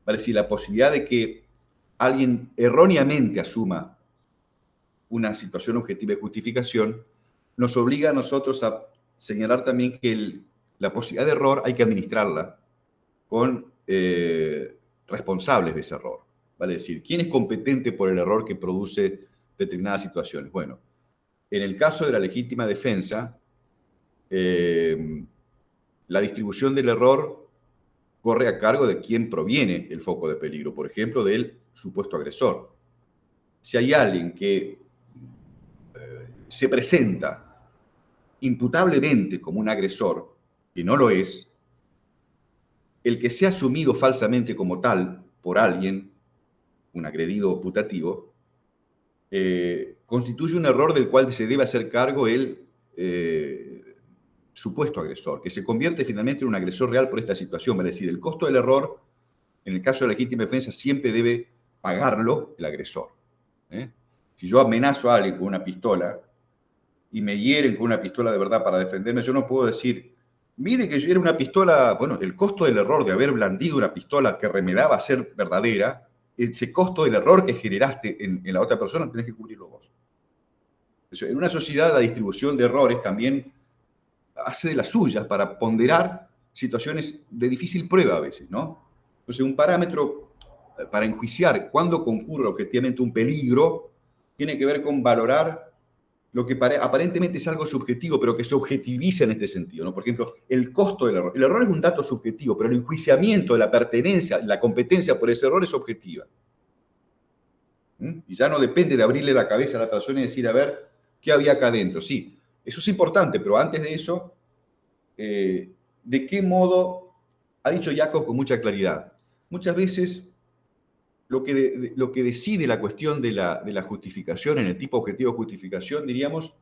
es decir, la posibilidad de que alguien erróneamente asuma una situación objetiva de justificación, nos obliga a nosotros a señalar también que la posibilidad de error hay que administrarla con responsables de ese error. ¿Vale? Es decir, ¿quién es competente por el error que produce determinadas situaciones? Bueno, en el caso de la legítima defensa, la distribución del error corre a cargo de quién proviene el foco de peligro, por ejemplo, del supuesto agresor. Si hay alguien que se presenta imputablemente como un agresor, que no lo es, el que sea asumido falsamente como tal por alguien, un agredido putativo, constituye un error del cual se debe hacer cargo el supuesto agresor, que se convierte finalmente en un agresor real por esta situación. Es decir, el costo del error, en el caso de la legítima defensa, siempre debe pagarlo el agresor. Si yo amenazo a alguien con una pistola y me hieren con una pistola de verdad para defenderme, yo no puedo decir, mire que yo era una pistola, bueno, el costo del error de haber blandido una pistola que remedaba ser verdadera, ese costo del error que generaste en la otra persona, tenés que cubrirlo vos. En una sociedad la distribución de errores también hace de las suyas para ponderar situaciones de difícil prueba a veces, ¿no? Entonces, un parámetro para enjuiciar cuándo concurre objetivamente un peligro tiene que ver con valorar lo que aparentemente es algo subjetivo, pero que se objetiviza en este sentido, ¿no? Por ejemplo, el costo del error. El error es un dato subjetivo, pero el enjuiciamiento de la pertenencia, la competencia por ese error es objetiva. Y ya no depende de abrirle la cabeza a la persona y decir, a ver, ¿qué había acá adentro? Sí, eso es importante, pero antes de eso, ¿de qué modo? Ha dicho Jacob con mucha claridad. Muchas veces lo que decide la cuestión de la justificación, en el tipo objetivo de justificación, diríamos,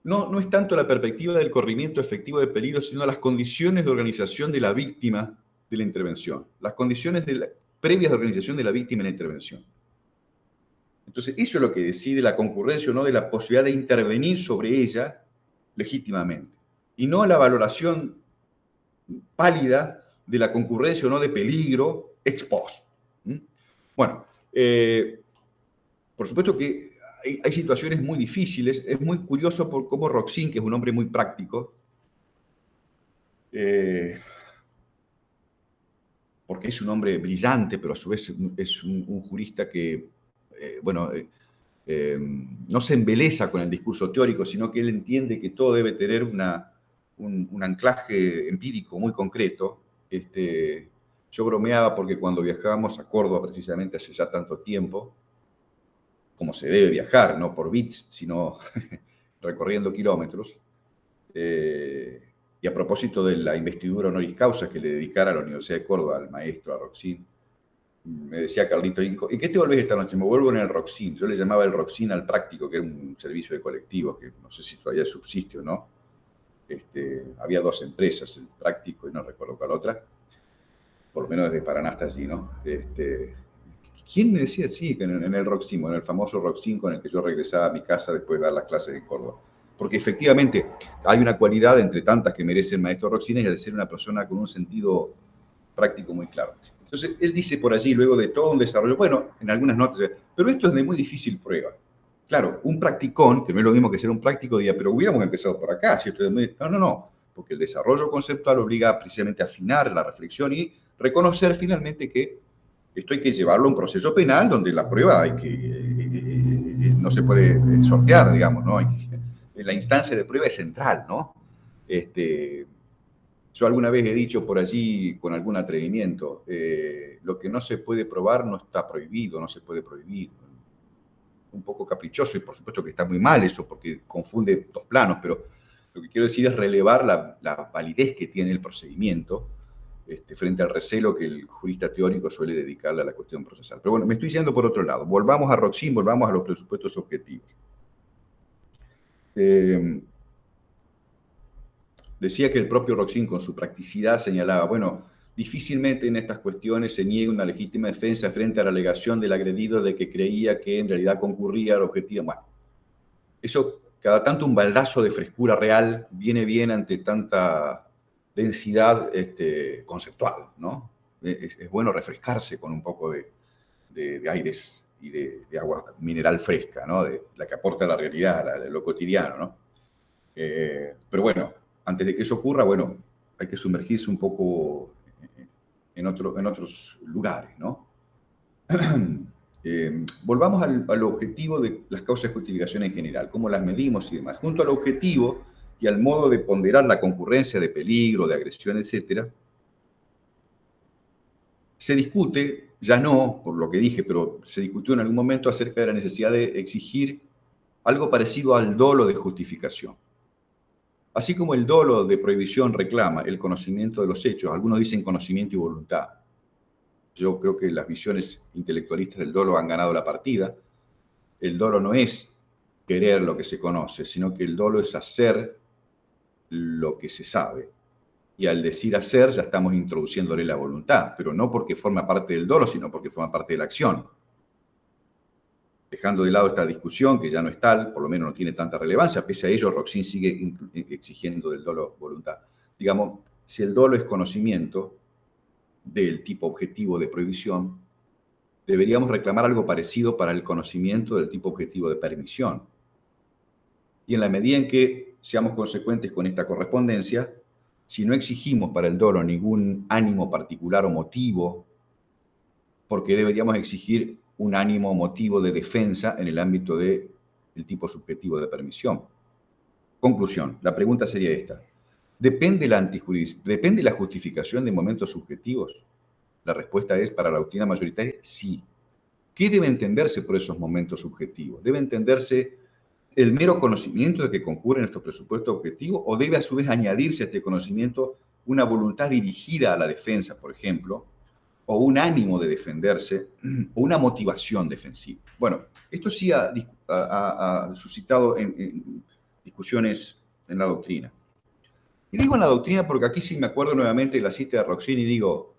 no es tanto la perspectiva del corrimiento efectivo de peligro, sino las condiciones de organización de la víctima de la intervención, las condiciones previas de organización de la víctima en la intervención. Entonces, eso es lo que decide la concurrencia o no de la posibilidad de intervenir sobre ella legítimamente, y no la valoración pálida de la concurrencia o no de peligro ex post. Bueno, por supuesto que hay situaciones muy difíciles. Es muy curioso por cómo Roxin, que es un hombre muy práctico, porque es un hombre brillante, pero a su vez es un jurista que, no se embeleza con el discurso teórico, sino que él entiende que todo debe tener un anclaje empírico muy concreto. Yo bromeaba porque cuando viajábamos a Córdoba, precisamente hace ya tanto tiempo, como se debe viajar, no por bits, sino recorriendo kilómetros, y a propósito de la investidura honoris causa que le dedicara a la Universidad de Córdoba al maestro, a Roxin, me decía Carlito, ¿en qué te volvés esta noche? Me vuelvo en el Roxin. Yo le llamaba el Roxin al práctico, que era un servicio de colectivos, que no sé si todavía subsiste o no. Había dos empresas, el práctico y no recuerdo cuál otra, por lo menos desde Paraná hasta allí, ¿no? ¿Quién me decía? Sí, que en el Roxin, en el famoso Roxin con el que yo regresaba a mi casa después de dar las clases en Córdoba. Porque efectivamente hay una cualidad entre tantas que merece el maestro Roxin, es de ser una persona con un sentido práctico muy claro. Entonces, él dice por allí, luego de todo un desarrollo, bueno, en algunas notas, pero esto es de muy difícil prueba. Claro, un practicón, que no es lo mismo que ser un práctico, diría, pero hubiéramos empezado por acá, si esto es muy... No, porque el desarrollo conceptual obliga precisamente a afinar la reflexión y reconocer finalmente que esto hay que llevarlo a un proceso penal donde la prueba hay que, no se puede sortear, digamos, ¿no? La instancia de prueba es central, ¿no? Yo alguna vez he dicho por allí con algún atrevimiento, lo que no se puede probar no está prohibido, no se puede prohibir. Un poco caprichoso y por supuesto que está muy mal eso porque confunde dos planos, pero lo que quiero decir es relevar la validez que tiene el procedimiento frente al recelo que el jurista teórico suele dedicarle a la cuestión procesal. Pero bueno, me estoy yendo por otro lado. Volvamos a Roxin, volvamos a los presupuestos objetivos. Decía que el propio Roxin con su practicidad señalaba, bueno, difícilmente en estas cuestiones se niega una legítima defensa frente a la alegación del agredido de que creía que en realidad concurría al objetivo. Bueno, eso, cada tanto un baldazo de frescura real viene bien ante tanta densidad conceptual, ¿no? Es bueno refrescarse con un poco de aires y de agua mineral fresca, ¿no? De la que aporta la realidad, lo cotidiano, ¿no? Pero bueno, antes de que eso ocurra, bueno, hay que sumergirse un poco en otros lugares, ¿no? Volvamos al objetivo de las causas de justificación en general, cómo las medimos y demás. Junto al objetivo y al modo de ponderar la concurrencia de peligro, de agresión, etcétera, se discute, ya no por lo que dije, pero se discutió en algún momento acerca de la necesidad de exigir algo parecido al dolo de justificación. Así como el dolo de prohibición reclama el conocimiento de los hechos, algunos dicen conocimiento y voluntad. Yo creo que las visiones intelectualistas del dolo han ganado la partida. El dolo no es querer lo que se conoce, sino que el dolo es hacer lo que se sabe. Y al decir hacer ya estamos introduciéndole la voluntad, pero no porque forma parte del dolo, sino porque forma parte de la acción. Dejando de lado esta discusión, que ya no es tal, por lo menos no tiene tanta relevancia, pese a ello, Roxin sigue exigiendo del dolo voluntad. Digamos, si el dolo es conocimiento del tipo objetivo de prohibición, deberíamos reclamar algo parecido para el conocimiento del tipo objetivo de permisión. Y en la medida en que seamos consecuentes con esta correspondencia, si no exigimos para el dolo ningún ánimo particular o motivo, porque deberíamos exigir un ánimo o motivo de defensa en el ámbito del tipo subjetivo de permisión. Conclusión, la pregunta sería esta. ¿Depende la justificación de momentos subjetivos? La respuesta es, para la doctrina mayoritaria, sí. ¿Qué debe entenderse por esos momentos subjetivos? ¿Debe entenderse el mero conocimiento de que concurren estos presupuestos objetivos o debe a su vez añadirse a este conocimiento una voluntad dirigida a la defensa, por ejemplo, o un ánimo de defenderse, o una motivación defensiva? Bueno, esto sí ha suscitado discusiones en la doctrina. Y digo en la doctrina porque aquí sí me acuerdo nuevamente de la cita de Roxini y digo,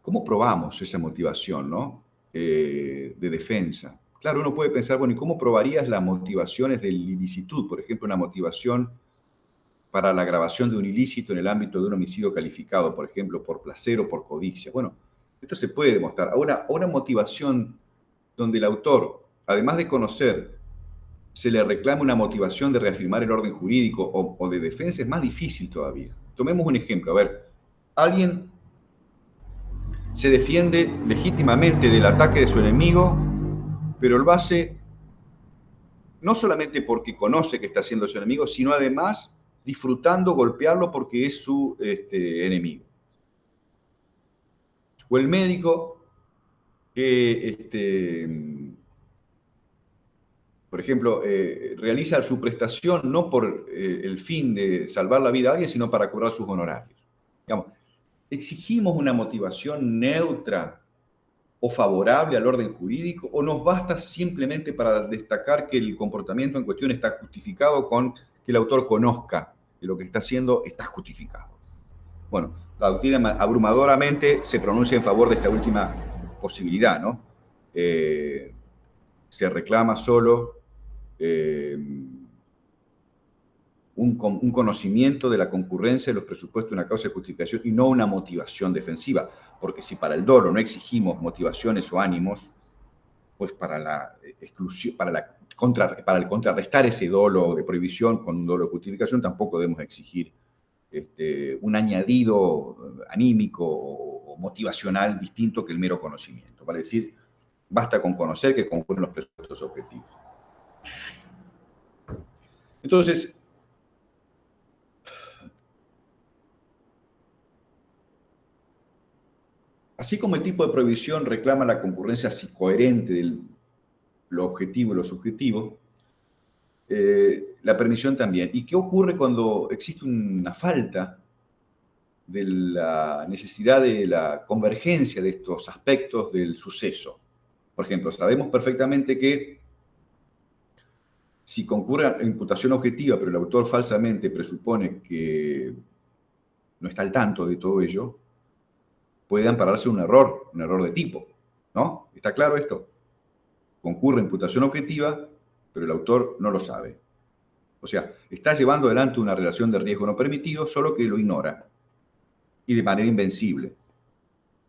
¿cómo probamos esa motivación, ¿no? De defensa? Claro, uno puede pensar, bueno, ¿y cómo probarías las motivaciones de ilicitud? Por ejemplo, una motivación para la grabación de un ilícito en el ámbito de un homicidio calificado, por ejemplo, por placer o por codicia. Bueno, esto se puede demostrar. Ahora, una motivación donde el autor, además de conocer, se le reclama una motivación de reafirmar el orden jurídico o de defensa, es más difícil todavía. Tomemos un ejemplo. A ver, alguien se defiende legítimamente del ataque de su enemigo, pero lo hace no solamente porque conoce que está siendo su enemigo, sino además disfrutando golpearlo porque es su enemigo. O el médico que, por ejemplo, realiza su prestación no por el fin de salvar la vida a alguien, sino para cobrar sus honorarios. Digamos, ¿exigimos una motivación neutra o favorable al orden jurídico, o nos basta simplemente para destacar que el comportamiento en cuestión está justificado con que el autor conozca que lo que está haciendo está justificado? Bueno, la doctrina abrumadoramente se pronuncia en favor de esta última posibilidad, ¿no? Se reclama solo un conocimiento de la concurrencia de los presupuestos de una causa de justificación y no una motivación defensiva, porque si para el dolo no exigimos motivaciones o ánimos, pues para la exclusión, para el contrarrestar ese dolo de prohibición con un dolo de justificación tampoco debemos exigir un añadido anímico o motivacional distinto que el mero conocimiento. Vale decir, basta con conocer que concurren los presupuestos objetivos. Entonces, así como el tipo de prohibición reclama la concurrencia coherente de lo objetivo y lo subjetivo, la permisión también. ¿Y qué ocurre cuando existe una falta de la necesidad de la convergencia de estos aspectos del suceso? Por ejemplo, sabemos perfectamente que si concurre la imputación objetiva, pero el autor falsamente presupone que no está al tanto de todo ello, puede ampararse un error de tipo, ¿no? ¿Está claro esto? Concurre imputación objetiva, pero el autor no lo sabe. O sea, está llevando adelante una relación de riesgo no permitido, solo que lo ignora, y de manera invencible.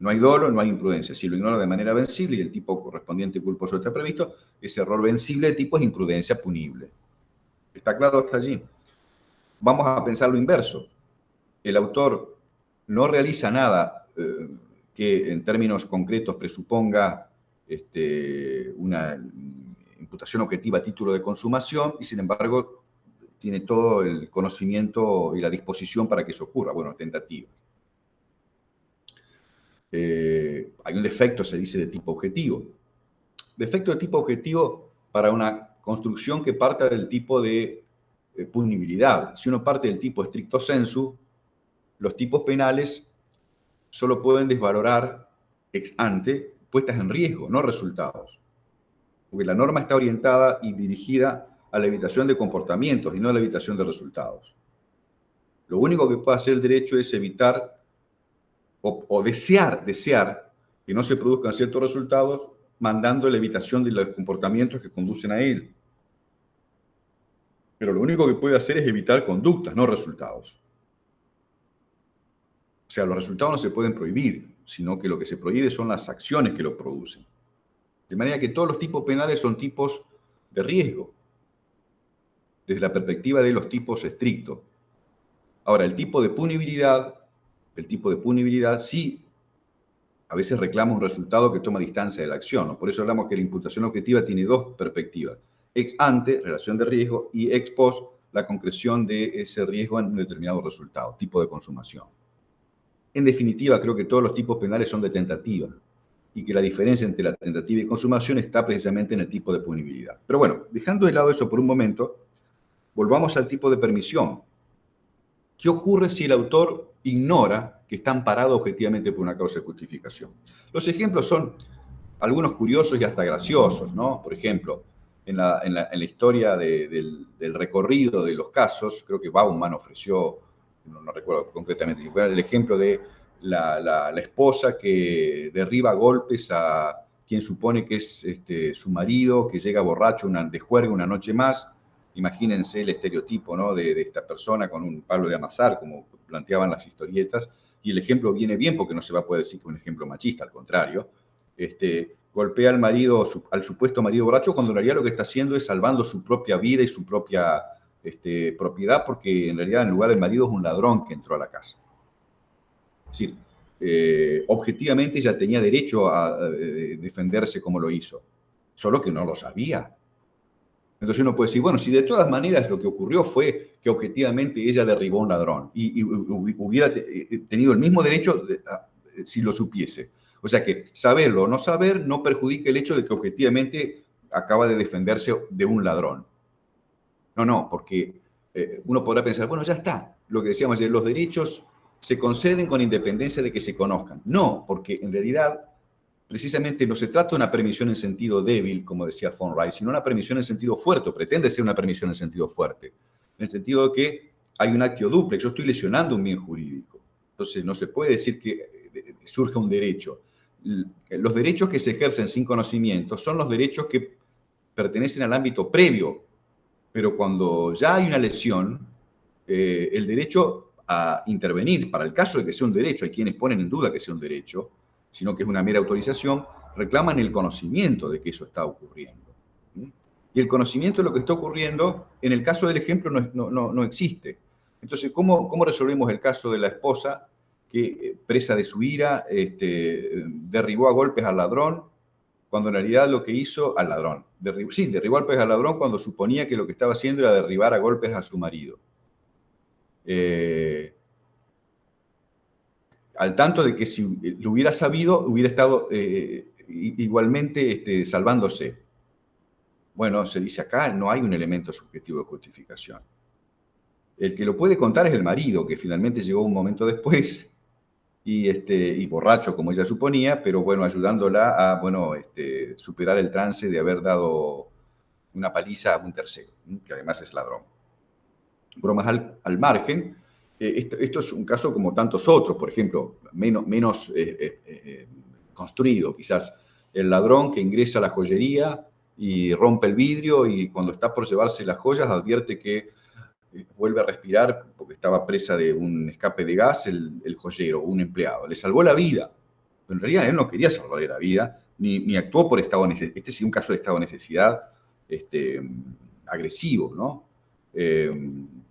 No hay dolo, no hay imprudencia. Si lo ignora de manera vencible y el tipo correspondiente culposo está previsto, ese error vencible de tipo es imprudencia punible. ¿Está claro hasta allí? Vamos a pensar lo inverso. El autor no realiza nada que en términos concretos presuponga una imputación objetiva a título de consumación y sin embargo tiene todo el conocimiento y la disposición para que eso ocurra. Bueno, tentativa. Hay un defecto, se dice, de tipo objetivo. Defecto de tipo objetivo para una construcción que parta del tipo de punibilidad. Si uno parte del tipo stricto sensu, los tipos penales solo pueden desvalorar ex ante puestas en riesgo, no resultados. Porque la norma está orientada y dirigida a la evitación de comportamientos y no a la evitación de resultados. Lo único que puede hacer el derecho es evitar o desear que no se produzcan ciertos resultados, mandando la evitación de los comportamientos que conducen a él. Pero lo único que puede hacer es evitar conductas, no resultados. O sea, los resultados no se pueden prohibir, sino que lo que se prohíbe son las acciones que lo producen. De manera que todos los tipos penales son tipos de riesgo, desde la perspectiva de los tipos estrictos. Ahora, el tipo de punibilidad sí a veces reclama un resultado que toma distancia de la acción, ¿no? Por eso hablamos que la imputación objetiva tiene dos perspectivas. Ex ante, relación de riesgo, y ex post, la concreción de ese riesgo en un determinado resultado, tipo de consumación. En definitiva, creo que todos los tipos penales son de tentativa y que la diferencia entre la tentativa y consumación está precisamente en el tipo de punibilidad. Pero bueno, dejando de lado eso por un momento, volvamos al tipo de permisión. ¿Qué ocurre si el autor ignora que está amparado objetivamente por una causa de justificación? Los ejemplos son algunos curiosos y hasta graciosos, ¿no? Por ejemplo, en la historia del recorrido de los casos, creo que Bauman ofreció, no recuerdo concretamente, si fuera el ejemplo de la esposa que derriba a golpes a quien supone que es su marido, que llega borracho de juerga una noche más. Imagínense el estereotipo, ¿no?, de esta persona con un palo de amasar, como planteaban las historietas, y el ejemplo viene bien porque no se va a poder decir que es un ejemplo machista, al contrario. Golpea al marido, al supuesto marido borracho, cuando en realidad lo que está haciendo es salvando su propia vida y su propia propiedad, porque en realidad en lugar del marido es un ladrón que entró a la casa. Es decir, objetivamente ella tenía derecho a defenderse como lo hizo, solo que no lo sabía. Entonces uno puede decir, bueno, si de todas maneras lo que ocurrió fue que objetivamente ella derribó a un ladrón y hubiera tenido el mismo derecho si lo supiese. O sea que saberlo o no saber no perjudica el hecho de que objetivamente acaba de defenderse de un ladrón. No, porque uno podrá pensar, bueno, ya está, lo que decíamos ayer, los derechos se conceden con independencia de que se conozcan. No, porque en realidad precisamente no se trata de una permisión en sentido débil, como decía von Reich, sino una permisión en sentido fuerte, o pretende ser una permisión en sentido fuerte, en el sentido de que hay un actio duplex, yo estoy lesionando un bien jurídico. Entonces no se puede decir que surja un derecho. Los derechos que se ejercen sin conocimiento son los derechos que pertenecen al ámbito previo, pero cuando ya hay una lesión, el derecho a intervenir, para el caso de que sea un derecho, hay quienes ponen en duda que sea un derecho, sino que es una mera autorización, reclaman el conocimiento de que eso está ocurriendo. Y el conocimiento de lo que está ocurriendo, en el caso del ejemplo, no existe. Entonces, ¿cómo resolvemos el caso de la esposa que, presa de su ira, derribó a golpes al ladrón, cuando en realidad lo que hizo al ladrón? Derribó a golpes al ladrón cuando suponía que lo que estaba haciendo era derribar a golpes a su marido. Al tanto de que si lo hubiera sabido, hubiera estado igualmente salvándose. Bueno, se dice acá, no hay un elemento subjetivo de justificación. El que lo puede contar es el marido, que finalmente llegó un momento después y borracho, como ella suponía, pero bueno, ayudándola a superar el trance de haber dado una paliza a un tercero, que además es ladrón. Bromas al margen, esto es un caso como tantos otros, por ejemplo, menos construido, quizás el ladrón que ingresa a la joyería y rompe el vidrio y cuando está por llevarse las joyas advierte que vuelve a respirar porque estaba presa de un escape de gas el joyero, un empleado. Le salvó la vida, pero en realidad él no quería salvarle la vida, ni actuó por estado de necesidad. Este sí es un caso de estado de necesidad agresivo, ¿no?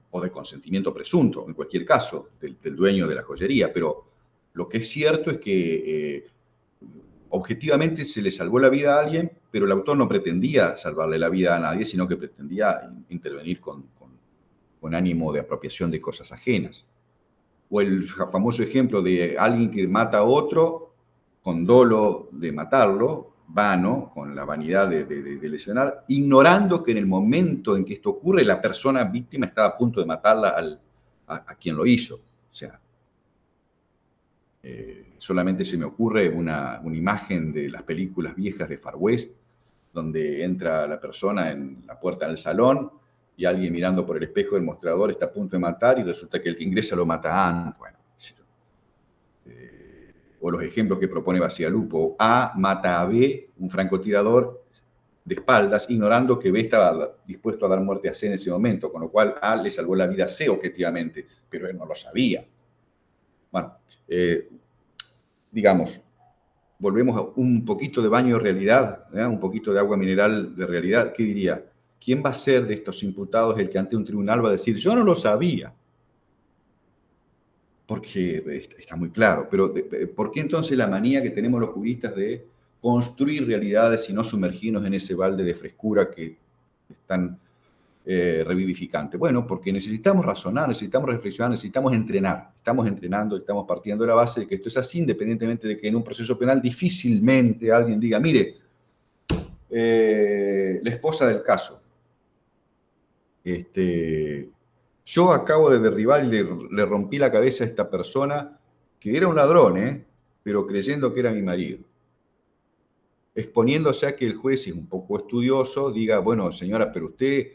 O de consentimiento presunto, en cualquier caso, del dueño de la joyería. Pero lo que es cierto es que objetivamente se le salvó la vida a alguien, pero el autor no pretendía salvarle la vida a nadie, sino que pretendía intervenir con ánimo de apropiación de cosas ajenas. O el famoso ejemplo de alguien que mata a otro con dolo de matarlo, vano, con la vanidad de lesionar, ignorando que en el momento en que esto ocurre, la persona víctima estaba a punto de matarla a quien lo hizo. O sea, solamente se me ocurre una imagen de las películas viejas de Far West, donde entra la persona en la puerta del salón y alguien mirando por el espejo del mostrador está a punto de matar y resulta que el que ingresa lo mata antes. Bueno, o los ejemplos que propone Bacigalupo. A mata a B, un francotirador, de espaldas, ignorando que B estaba dispuesto a dar muerte a C en ese momento, con lo cual A le salvó la vida a C objetivamente, pero él no lo sabía. Bueno, digamos, volvemos a un poquito de baño de realidad, un poquito de agua mineral de realidad. ¿Qué diría? ¿Quién va a ser de estos imputados el que ante un tribunal va a decir, yo no lo sabía? Porque está muy claro, pero ¿por qué entonces la manía que tenemos los juristas de construir realidades y no sumergirnos en ese balde de frescura que es tan revivificante? Bueno, porque necesitamos razonar, necesitamos reflexionar, necesitamos entrenar. Estamos entrenando, estamos partiendo de la base de que esto es así, independientemente de que en un proceso penal difícilmente alguien diga, mire, la esposa del caso, yo acabo de derribar y le rompí la cabeza a esta persona que era un ladrón, pero creyendo que era mi marido. exponiéndose a que el juez, si es un poco estudioso, diga, bueno, señora, pero usted,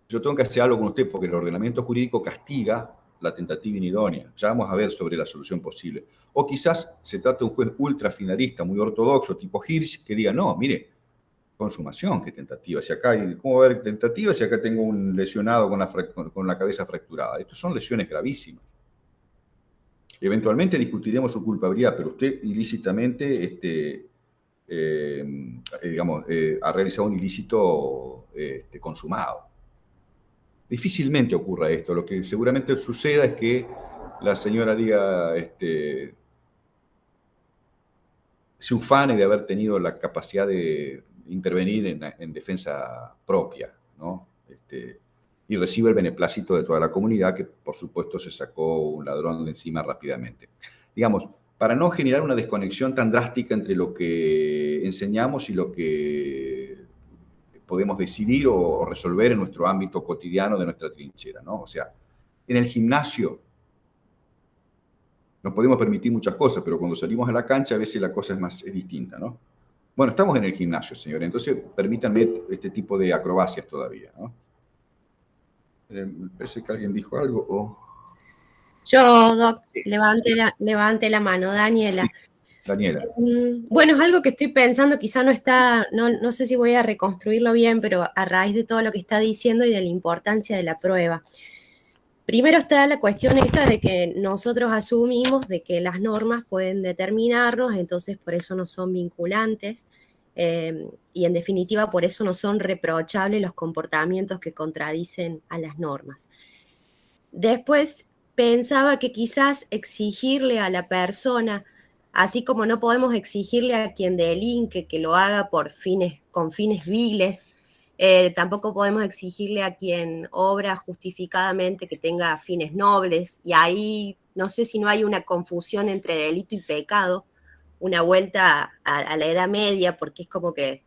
yo tengo que hacer algo con usted porque el ordenamiento jurídico castiga la tentativa inidónea. Ya vamos a ver sobre la solución posible. O quizás se trata de un juez ultra finalista, muy ortodoxo, tipo Hirsch, que diga, no, mire, consumación, qué tentativa. Si acá hay, ¿cómo va a haber tentativa si acá tengo un lesionado con la cabeza fracturada? Estas son lesiones gravísimas. Eventualmente discutiremos su culpabilidad, pero usted ilícitamente, digamos, ha realizado un ilícito consumado. Difícilmente ocurra esto. Lo que seguramente suceda es que la señora diga, se ufane de haber tenido la capacidad de intervenir en defensa propia, ¿no? Y recibe el beneplácito de toda la comunidad, que por supuesto se sacó un ladrón de encima rápidamente. Digamos, para no generar una desconexión tan drástica entre lo que enseñamos y lo que podemos decidir o resolver en nuestro ámbito cotidiano de nuestra trinchera, ¿no? O sea, en el gimnasio nos podemos permitir muchas cosas, pero cuando salimos a la cancha a veces la cosa es distinta, ¿no? Bueno, estamos en el gimnasio, señores, entonces permítanme este tipo de acrobacias todavía, ¿no? Parece que alguien dijo algo o... Yo, Doc, levante la mano, Daniela. Sí, Daniela. Bueno, es algo que estoy pensando, quizá no está, no sé si voy a reconstruirlo bien, pero a raíz de todo lo que está diciendo y de la importancia de la prueba. Primero está la cuestión esta de que nosotros asumimos de que las normas pueden determinarnos, entonces por eso no son vinculantes y en definitiva por eso no son reprochables los comportamientos que contradicen a las normas. Después pensaba que quizás exigirle a la persona, así como no podemos exigirle a quien delinque que lo haga con fines viles, tampoco podemos exigirle a quien obra justificadamente que tenga fines nobles, y ahí no sé si no hay una confusión entre delito y pecado, una vuelta a la Edad Media, porque es como que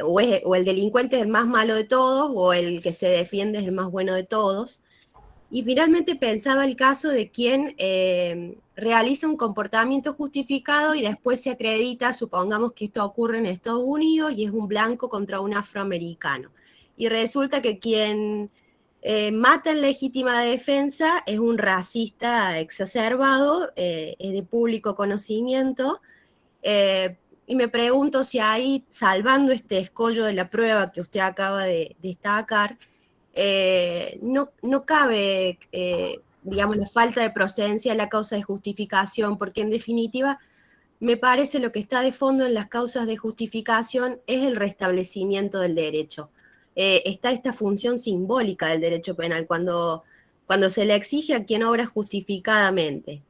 o el delincuente es el más malo de todos, o el que se defiende es el más bueno de todos. Y finalmente pensaba el caso de quien realiza un comportamiento justificado y después se acredita, supongamos que esto ocurre en Estados Unidos y es un blanco contra un afroamericano. Y resulta que quien mata en legítima defensa es un racista exacerbado, es de público conocimiento. Y me pregunto si ahí, salvando este escollo de la prueba que usted acaba de destacar, no cabe, digamos, la falta de procedencia de la causa de justificación, porque en definitiva me parece lo que está de fondo en las causas de justificación es el restablecimiento del derecho. Está esta función simbólica del derecho penal, cuando se le exige a quien obra justificadamente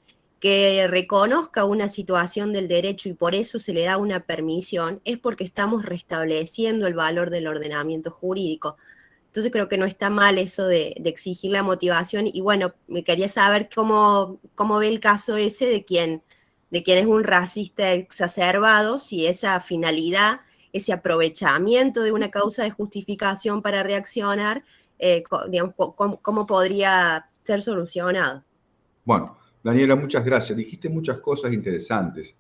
que reconozca una situación del derecho y por eso se le da una permisión, es porque estamos restableciendo el valor del ordenamiento jurídico. Entonces creo que no está mal eso de exigir la motivación y bueno, me quería saber cómo ve el caso ese de quien es un racista exacerbado, si esa finalidad, ese aprovechamiento de una causa de justificación para reaccionar, digamos, cómo podría ser solucionado. Bueno, Daniela, muchas gracias. Dijiste muchas cosas interesantes.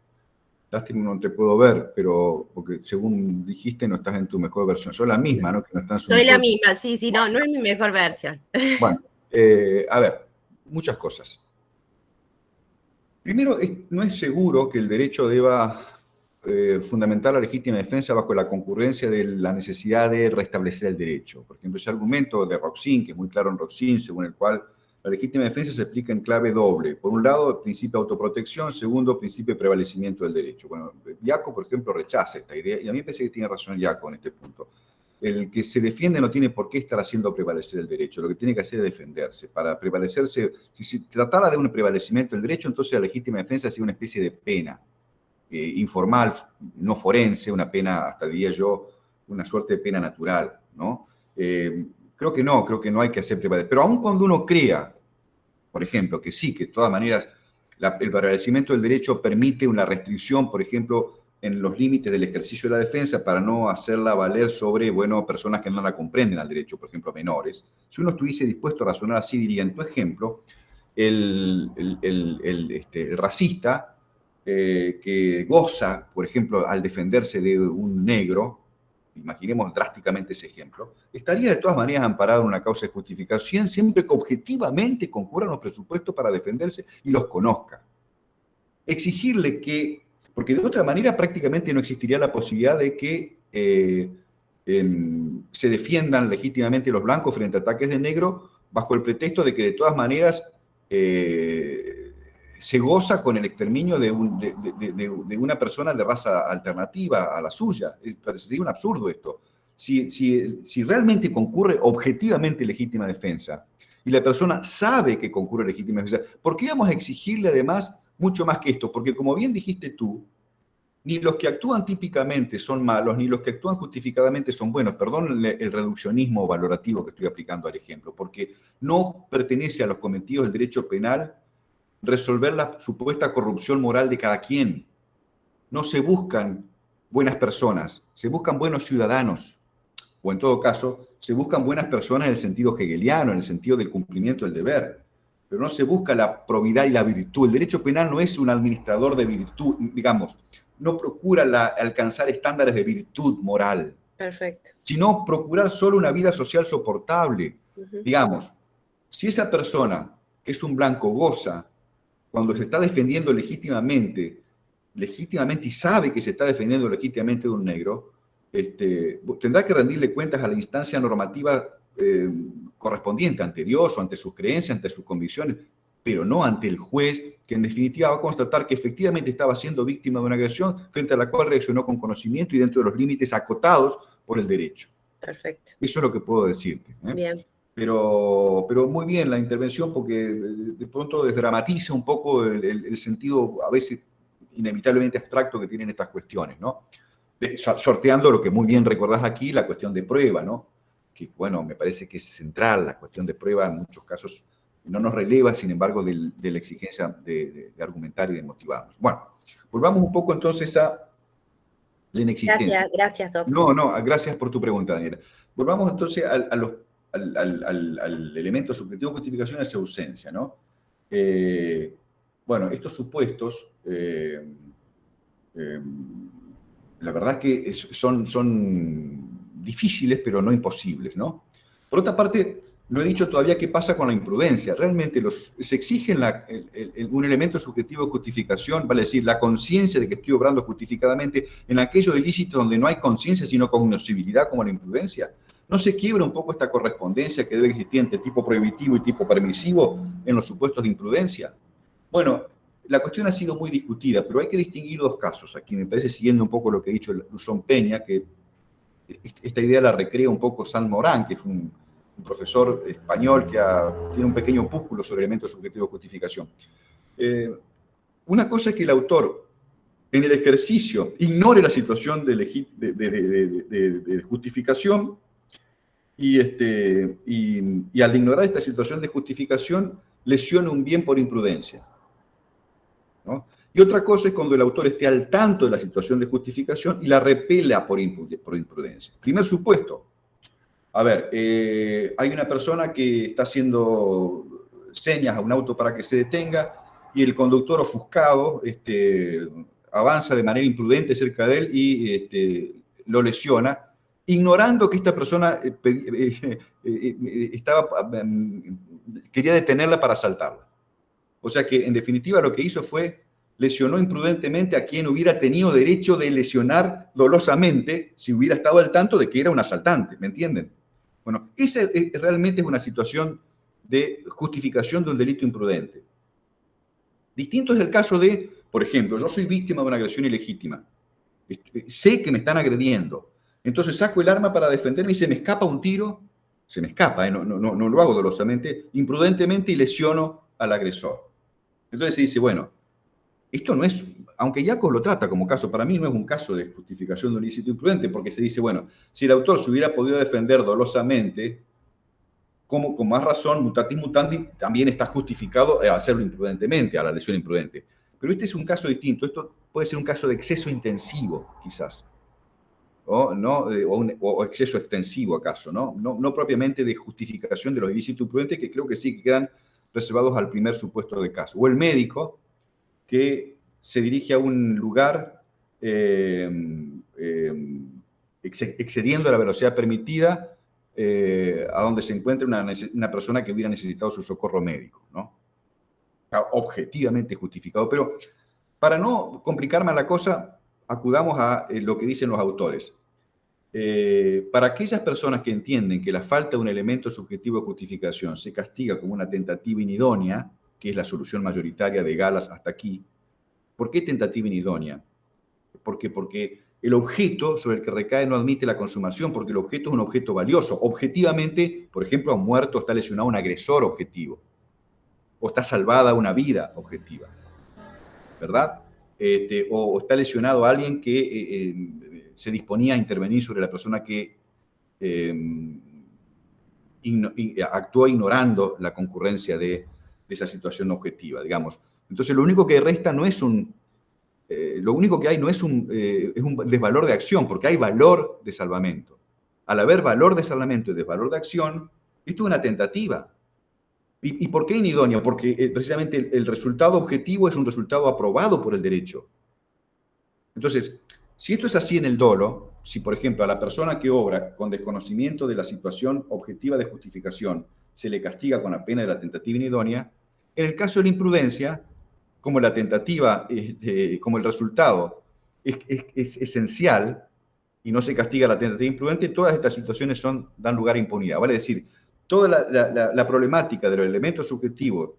Lástima no te puedo ver, pero porque según dijiste no estás en tu mejor versión. Soy la misma, ¿no? Que no está en su Soy la mejor... misma, sí, no es mi mejor versión. Bueno, a ver, muchas cosas. Primero, no es seguro que el derecho deba fundamentar la legítima defensa bajo la concurrencia de la necesidad de restablecer el derecho. Por ejemplo, ese argumento de Roxin, que es muy claro en Roxin, según el cual la legítima defensa se explica en clave doble. Por un lado, el principio de autoprotección, segundo, principio de prevalecimiento del derecho. Bueno, Yaco, por ejemplo, rechaza esta idea, y a mí me parece que tiene razón Yaco en este punto. El que se defiende no tiene por qué estar haciendo prevalecer el derecho, lo que tiene que hacer es defenderse. Para prevalecerse, si se tratara de un prevalecimiento del derecho, entonces la legítima defensa sería una especie de pena informal, no forense, una pena, hasta diría yo, una suerte de pena natural, ¿no? Creo que no hay que hacer prevalecer. Pero aun cuando uno crea, por ejemplo, que sí, que de todas maneras el prevalecimiento del derecho permite una restricción, por ejemplo, en los límites del ejercicio de la defensa para no hacerla valer sobre, bueno, personas que no la comprenden al derecho, por ejemplo, menores. Si uno estuviese dispuesto a razonar así, diría, en tu ejemplo, el racista que goza, por ejemplo, al defenderse de un negro, imaginemos drásticamente ese ejemplo, estaría de todas maneras amparado en una causa de justificación siempre que objetivamente concurran los presupuestos para defenderse y los conozca. Exigirle que, porque de otra manera prácticamente no existiría la posibilidad de que se defiendan legítimamente los blancos frente a ataques de negro bajo el pretexto de que de todas maneras se goza con el exterminio de una persona de raza alternativa a la suya. Sería un absurdo esto. Si realmente concurre objetivamente legítima defensa y la persona sabe que concurre legítima defensa, ¿por qué vamos a exigirle además mucho más que esto? Porque como bien dijiste tú, ni los que actúan típicamente son malos, ni los que actúan justificadamente son buenos. Perdón el reduccionismo valorativo que estoy aplicando al ejemplo, porque no pertenece a los cometidos del derecho penal resolver la supuesta corrupción moral de cada quien. No se buscan buenas personas, se buscan buenos ciudadanos, o en todo caso, se buscan buenas personas en el sentido hegeliano, en el sentido del cumplimiento del deber, pero no se busca la probidad y la virtud. El derecho penal no es un administrador de virtud, digamos, no procura alcanzar estándares de virtud moral. Perfecto. Sino procurar solo una vida social soportable. Digamos, si esa persona, que es un blanco, goza cuando se está defendiendo legítimamente y sabe que se está defendiendo legítimamente de un negro, tendrá que rendirle cuentas a la instancia normativa correspondiente, ante Dios o ante sus creencias, ante sus convicciones, pero no ante el juez, que en definitiva va a constatar que efectivamente estaba siendo víctima de una agresión frente a la cual reaccionó con conocimiento y dentro de los límites acotados por el derecho. Perfecto. Eso es lo que puedo decirte. Bien. Pero muy bien la intervención, porque de pronto desdramatiza un poco el sentido a veces inevitablemente abstracto que tienen estas cuestiones, ¿no? Sorteando lo que muy bien recordás aquí, la cuestión de prueba, ¿no? Que, bueno, me parece que es central, la cuestión de prueba en muchos casos no nos releva, sin embargo, de la exigencia de argumentar y de motivarnos. Bueno, volvamos un poco entonces a la inexistencia. Gracias, Doc. No, gracias por tu pregunta, Daniela. Volvamos entonces al elemento subjetivo de justificación, a esa ausencia, ¿no? Bueno, estos supuestos, la verdad que son difíciles, pero no imposibles, ¿no? Por otra parte, no he dicho todavía qué pasa con la imprudencia. Realmente se exige un elemento subjetivo de justificación, vale decir, la conciencia de que estoy obrando justificadamente en aquellos ilícitos donde no hay conciencia sino cognoscibilidad, como la imprudencia. ¿No se quiebra un poco esta correspondencia que debe existir entre tipo prohibitivo y tipo permisivo en los supuestos de imprudencia? Bueno, la cuestión ha sido muy discutida, pero hay que distinguir dos casos. Aquí me parece, siguiendo un poco lo que ha dicho Luzón Peña, que esta idea la recrea un poco San Morán, que es un profesor español que tiene un pequeño opúsculo sobre elementos subjetivos de justificación. Una cosa es que el autor, en el ejercicio, ignore la situación de justificación y al ignorar esta situación de justificación lesione un bien por imprudencia, ¿no? Y otra cosa es cuando el autor esté al tanto de la situación de justificación y la repela por imprudencia. Primer supuesto. A ver, hay una persona que está haciendo señas a un auto para que se detenga y el conductor ofuscado avanza de manera imprudente cerca de él y lo lesiona, ignorando que esta persona quería detenerla para asaltarla. O sea que, en definitiva, lo que hizo fue lesionó imprudentemente a quien hubiera tenido derecho de lesionar dolosamente si hubiera estado al tanto de que era un asaltante, ¿me entienden? Bueno, esa realmente es una situación de justificación de un delito imprudente. Distinto es el caso de, por ejemplo, yo soy víctima de una agresión ilegítima. Sé que me están agrediendo. Entonces saco el arma para defenderme y se me escapa un tiro. Se me escapa, no lo hago dolosamente, imprudentemente, y lesiono al agresor. Entonces se dice, bueno, esto no es, aunque Iacos lo trata como caso, para mí no es un caso de justificación de un ilícito imprudente, porque se dice, bueno, si el autor se hubiera podido defender dolosamente, como con más razón, mutatis mutandi, también está justificado hacerlo imprudentemente, a la lesión imprudente. Pero este es un caso distinto. Esto puede ser un caso de exceso intensivo, quizás, o exceso extensivo, acaso, no propiamente de justificación de los ilícitos imprudentes, que creo que sí que quedan reservados al primer supuesto de caso. O el médico que se dirige a un lugar excediendo la velocidad permitida, a donde se encuentre una persona que hubiera necesitado su socorro médico, ¿no? Objetivamente justificado. Pero para no complicar más la cosa, acudamos a lo que dicen los autores. Para aquellas personas que entienden que la falta de un elemento subjetivo de justificación se castiga como una tentativa inidónea, que es la solución mayoritaria de Galas hasta aquí, ¿por qué tentativa inidónea? Porque el objeto sobre el que recae no admite la consumación, porque el objeto es un objeto valioso. Objetivamente, por ejemplo, ha muerto o está lesionado un agresor objetivo, o está salvada una vida objetiva, ¿verdad? O está lesionado alguien que se disponía a intervenir sobre la persona que actuó ignorando la concurrencia de esa situación objetiva, digamos. Entonces, lo único que resta no es lo único que hay no es un desvalor de acción, porque hay valor de salvamento. Al haber valor de salvamento y desvalor de acción, esto es una tentativa. ¿Y por qué inidónea? Porque precisamente el resultado objetivo es un resultado aprobado por el derecho. Entonces, si esto es así en el dolo, si por ejemplo a la persona que obra con desconocimiento de la situación objetiva de justificación se le castiga con la pena de la tentativa inidónea, en el caso de la imprudencia, como la tentativa, como el resultado es esencial y no se castiga la tentativa imprudente, todas estas situaciones dan lugar a impunidad. Vale decir, toda la problemática de los elementos subjetivos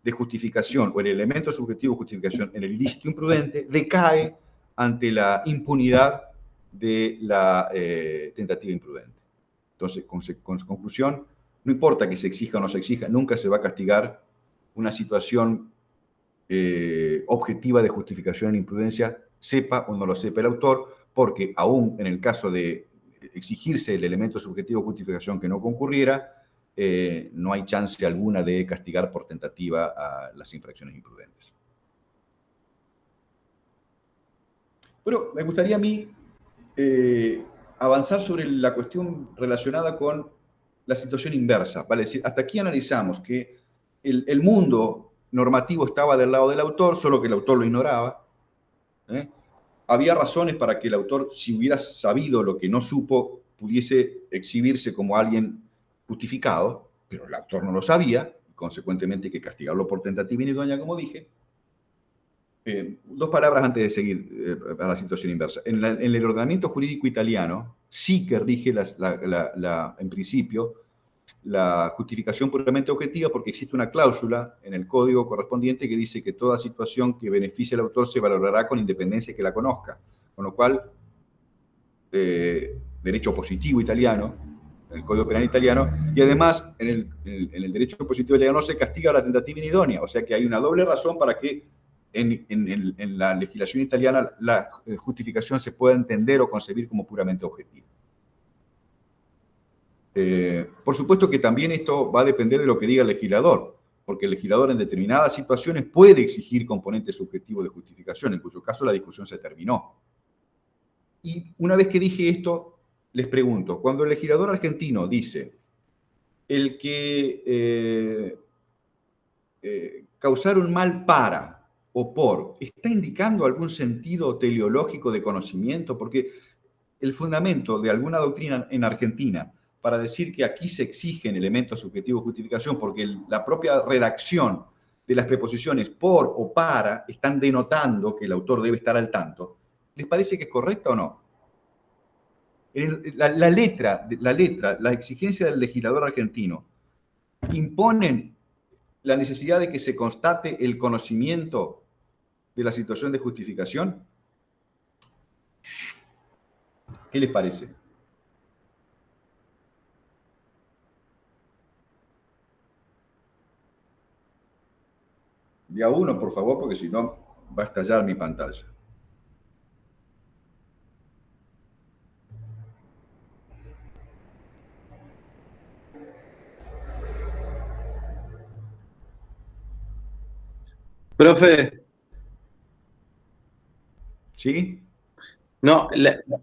de justificación o el elemento subjetivo de justificación en el ilícito imprudente decae ante la impunidad de la tentativa imprudente. Entonces, con conclusión, no importa que se exija o no se exija, nunca se va a castigar una situación objetiva de justificación en imprudencia, sepa o no lo sepa el autor, porque aún en el caso de exigirse el elemento subjetivo de justificación que no concurriera, no hay chance alguna de castigar por tentativa a las infracciones imprudentes. Bueno, me gustaría a mí avanzar sobre la cuestión relacionada con la situación inversa. Vale decir, hasta aquí analizamos que el mundo normativo estaba del lado del autor, solo que el autor lo ignoraba. Había razones para que el autor, si hubiera sabido lo que no supo, pudiese exhibirse como alguien justificado, pero el autor no lo sabía, y consecuentemente hay que castigarlo por tentativa inidónea, como dije. Dos palabras antes de seguir a la situación inversa. En el ordenamiento jurídico italiano sí que rige en principio la justificación puramente objetiva, porque existe una cláusula en el código correspondiente que dice que toda situación que beneficie al autor se valorará con independencia que la conozca. Con lo cual, derecho positivo italiano, en el Código Penal italiano, y además en el derecho positivo italiano no se castiga la tentativa inidónea, o sea que hay una doble razón para que en la legislación italiana la justificación se pueda entender o concebir como puramente objetiva. Por supuesto que también esto va a depender de lo que diga el legislador, porque el legislador en determinadas situaciones puede exigir componentes subjetivos de justificación, en cuyo caso la discusión se terminó. Y una vez que dije esto, les pregunto, cuando el legislador argentino dice el que causar un mal para o por, ¿está indicando algún sentido teleológico de conocimiento? Porque el fundamento de alguna doctrina en Argentina para decir que aquí se exigen elementos subjetivos de justificación, porque la propia redacción de las preposiciones por o para están denotando que el autor debe estar al tanto, ¿les parece que es correcta o no? La letra, la exigencia del legislador argentino, ¿imponen la necesidad de que se constate el conocimiento de la situación de justificación? ¿Qué les parece? De a uno, por favor, porque si no va a estallar mi pantalla. Profe. ¿Sí? No,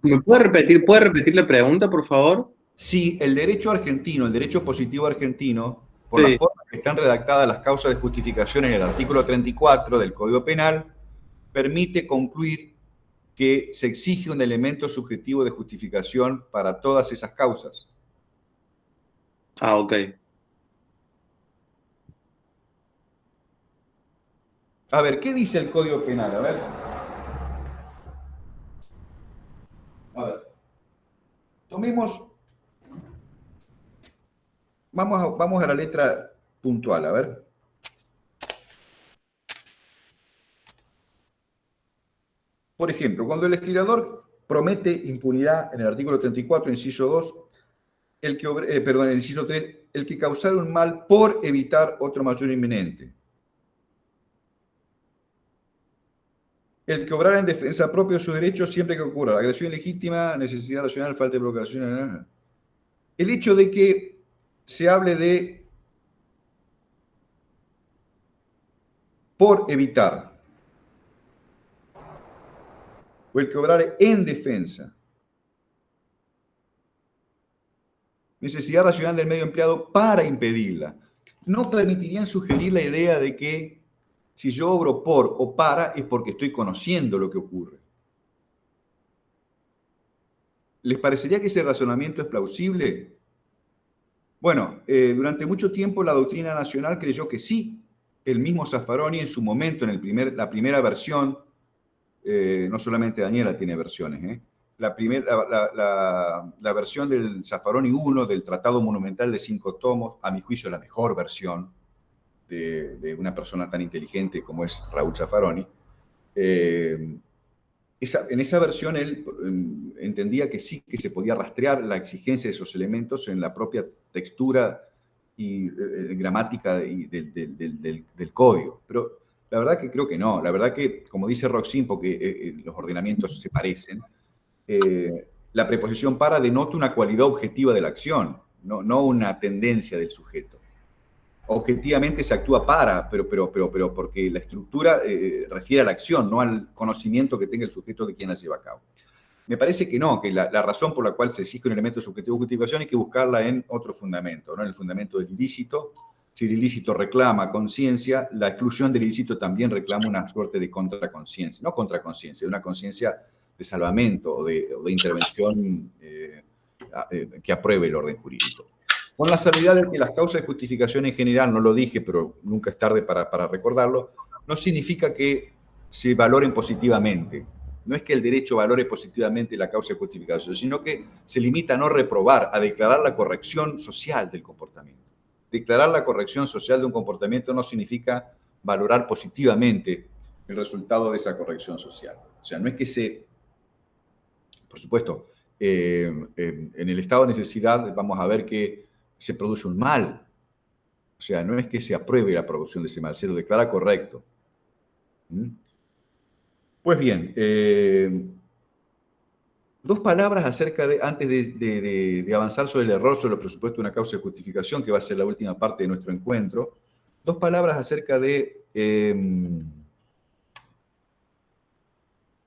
¿me puede repetir la pregunta, por favor? Sí, el derecho argentino, el derecho positivo argentino, por la forma que están redactadas las causas de justificación en el artículo 34 del Código Penal, permite concluir que se exige un elemento subjetivo de justificación para todas esas causas. Ah, ok. A ver, ¿qué dice el Código Penal? A ver. Tomemos... Vamos a la letra puntual, a ver. Por ejemplo, cuando el legislador promete impunidad en el artículo 34, inciso 2, el inciso 3, el que causara un mal por evitar otro mayor inminente. El que obrara en defensa propia de sus derechos siempre que ocurra la agresión ilegítima, necesidad racional, falta de provocación. El hecho de que se hable de por evitar, o el que obrare en defensa, necesidad racional del medio empleado para impedirla, no permitirían sugerir la idea de que si yo obro por o para es porque estoy conociendo lo que ocurre. ¿Les parecería que ese razonamiento es plausible? Bueno, durante mucho tiempo la doctrina nacional creyó que sí. El mismo Zaffaroni en su momento, en la primera versión, no solamente Daniela tiene versiones, la versión del Zaffaroni 1 del Tratado Monumental de 5 tomos, a mi juicio la mejor versión de una persona tan inteligente como es Raúl Zaffaroni, en esa versión él entendía que sí que se podía rastrear la exigencia de esos elementos en la propia textura y gramática del código. Pero la verdad que creo que no. La verdad que, como dice Roxin, porque los ordenamientos se parecen, la preposición para denota una cualidad objetiva de la acción, no una tendencia del sujeto. Objetivamente se actúa para, pero porque la estructura refiere a la acción, no al conocimiento que tenga el sujeto de quien la lleva a cabo. Me parece que no, que la razón por la cual se exige un elemento subjetivo de justificación hay que buscarla en otro fundamento, ¿no? En el fundamento del ilícito. Si el ilícito reclama conciencia, la exclusión del ilícito también reclama una suerte de contraconciencia, no contraconciencia, una conciencia de salvamento o de intervención que apruebe el orden jurídico. Con la salvedad de que las causas de justificación en general, no lo dije, pero nunca es tarde para recordarlo, no significa que se valoren positivamente. No es que el derecho valore positivamente la causa de justificación, sino que se limita a no reprobar, a declarar la corrección social del comportamiento. Declarar la corrección social de un comportamiento no significa valorar positivamente el resultado de esa corrección social. O sea, no es que se... Por supuesto, en el estado de necesidad vamos a ver que se produce un mal. O sea, no es que se apruebe la producción de ese mal, se lo declara correcto. Pues bien, dos palabras acerca de, antes de avanzar sobre el error, sobre el presupuesto de una causa de justificación, que va a ser la última parte de nuestro encuentro, dos palabras acerca de...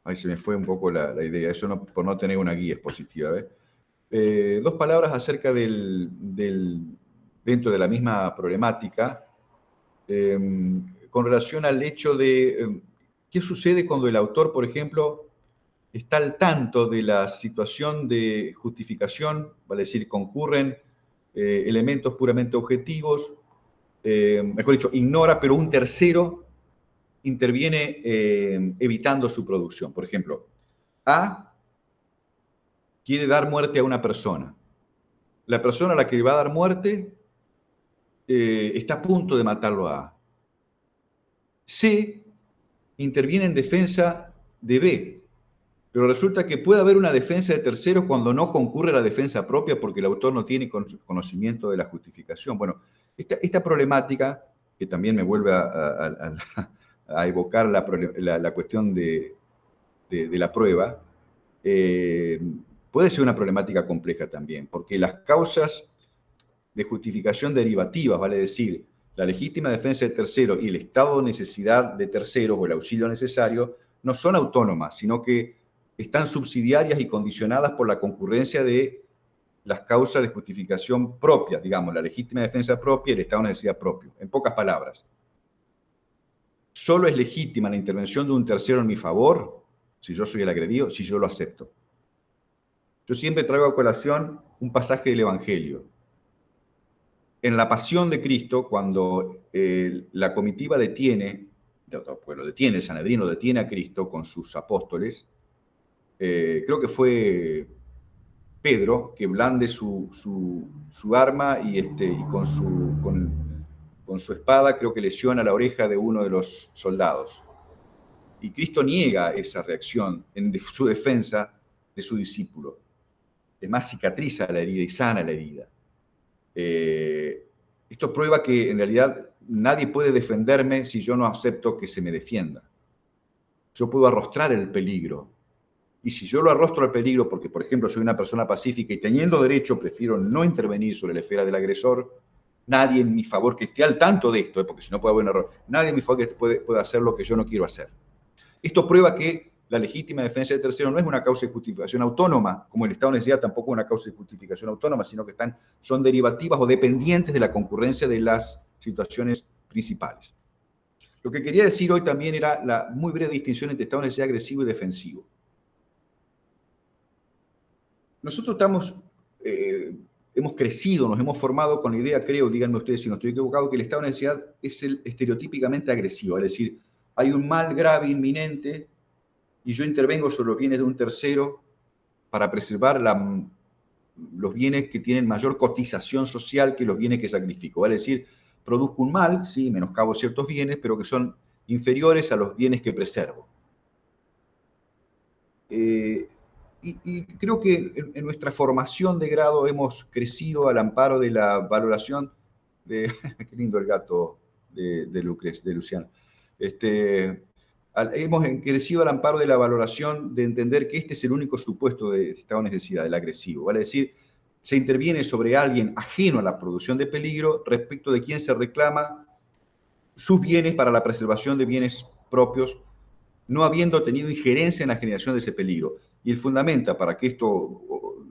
ahí se me fue un poco la idea, eso no, por no tener una guía expositiva. Dos palabras acerca dentro de la misma problemática, con relación al hecho de qué sucede cuando el autor, por ejemplo, está al tanto de la situación de justificación, vale decir, concurren elementos puramente objetivos, mejor dicho, ignora, pero un tercero interviene evitando su producción. Por ejemplo, A quiere dar muerte a una persona. La persona a la que le va a dar muerte está a punto de matarlo a A. C interviene en defensa de B, pero resulta que puede haber una defensa de terceros cuando no concurre la defensa propia porque el autor no tiene conocimiento de la justificación. Bueno, esta problemática, que también me vuelve a evocar la cuestión de la prueba, puede ser una problemática compleja también, porque las causas de justificación derivativas, vale decir, la legítima defensa de terceros y el estado de necesidad de terceros o el auxilio necesario, no son autónomas, sino que están subsidiarias y condicionadas por la concurrencia de las causas de justificación propias, digamos, la legítima defensa propia y el estado de necesidad propio, en pocas palabras. solo es legítima la intervención de un tercero en mi favor, si yo soy el agredido, si yo lo acepto. Yo siempre traigo a colación un pasaje del Evangelio. En la pasión de Cristo, cuando la comitiva detiene, el Sanedrín lo detiene a Cristo con sus apóstoles, creo que fue Pedro que blande su arma y con su espada creo que lesiona la oreja de uno de los soldados. Y Cristo niega esa reacción en su defensa de su discípulo. Es más, cicatriza la herida y sana la herida. Esto prueba que en realidad nadie puede defenderme si yo no acepto que se me defienda. Yo puedo arrostrar el peligro. Y si yo lo arrostro al peligro porque, por ejemplo, soy una persona pacífica y teniendo derecho prefiero no intervenir sobre la esfera del agresor, nadie en mi favor que esté al tanto de esto, porque si no puede haber un error, nadie en mi favor que pueda hacer lo que yo no quiero hacer. Esto prueba que la legítima defensa del tercero no es una causa de justificación autónoma, como el estado de necesidad tampoco es una causa de justificación autónoma, sino que son derivativas o dependientes de la concurrencia de las situaciones principales. Lo que quería decir hoy también era la muy breve distinción entre estado de necesidad agresivo y defensivo. Nosotros hemos crecido, nos hemos formado con la idea, creo, díganme ustedes si no estoy equivocado, que el estado de necesidad es el estereotípicamente agresivo, es decir, hay un mal grave inminente y yo intervengo sobre los bienes de un tercero para preservar los bienes que tienen mayor cotización social que los bienes que sacrifico. Vale decir, produzco un mal, sí, menoscabo ciertos bienes, pero que son inferiores a los bienes que preservo. Y creo que en nuestra formación de grado hemos crecido al amparo de la valoración de... Qué lindo el gato de Luciano. Hemos crecido al amparo de la valoración de entender que este es el único supuesto de estado de necesidad, el agresivo. Vale decir, se interviene sobre alguien ajeno a la producción de peligro respecto de quien se reclama sus bienes para la preservación de bienes propios, no habiendo tenido injerencia en la generación de ese peligro. Y el fundamento para que esto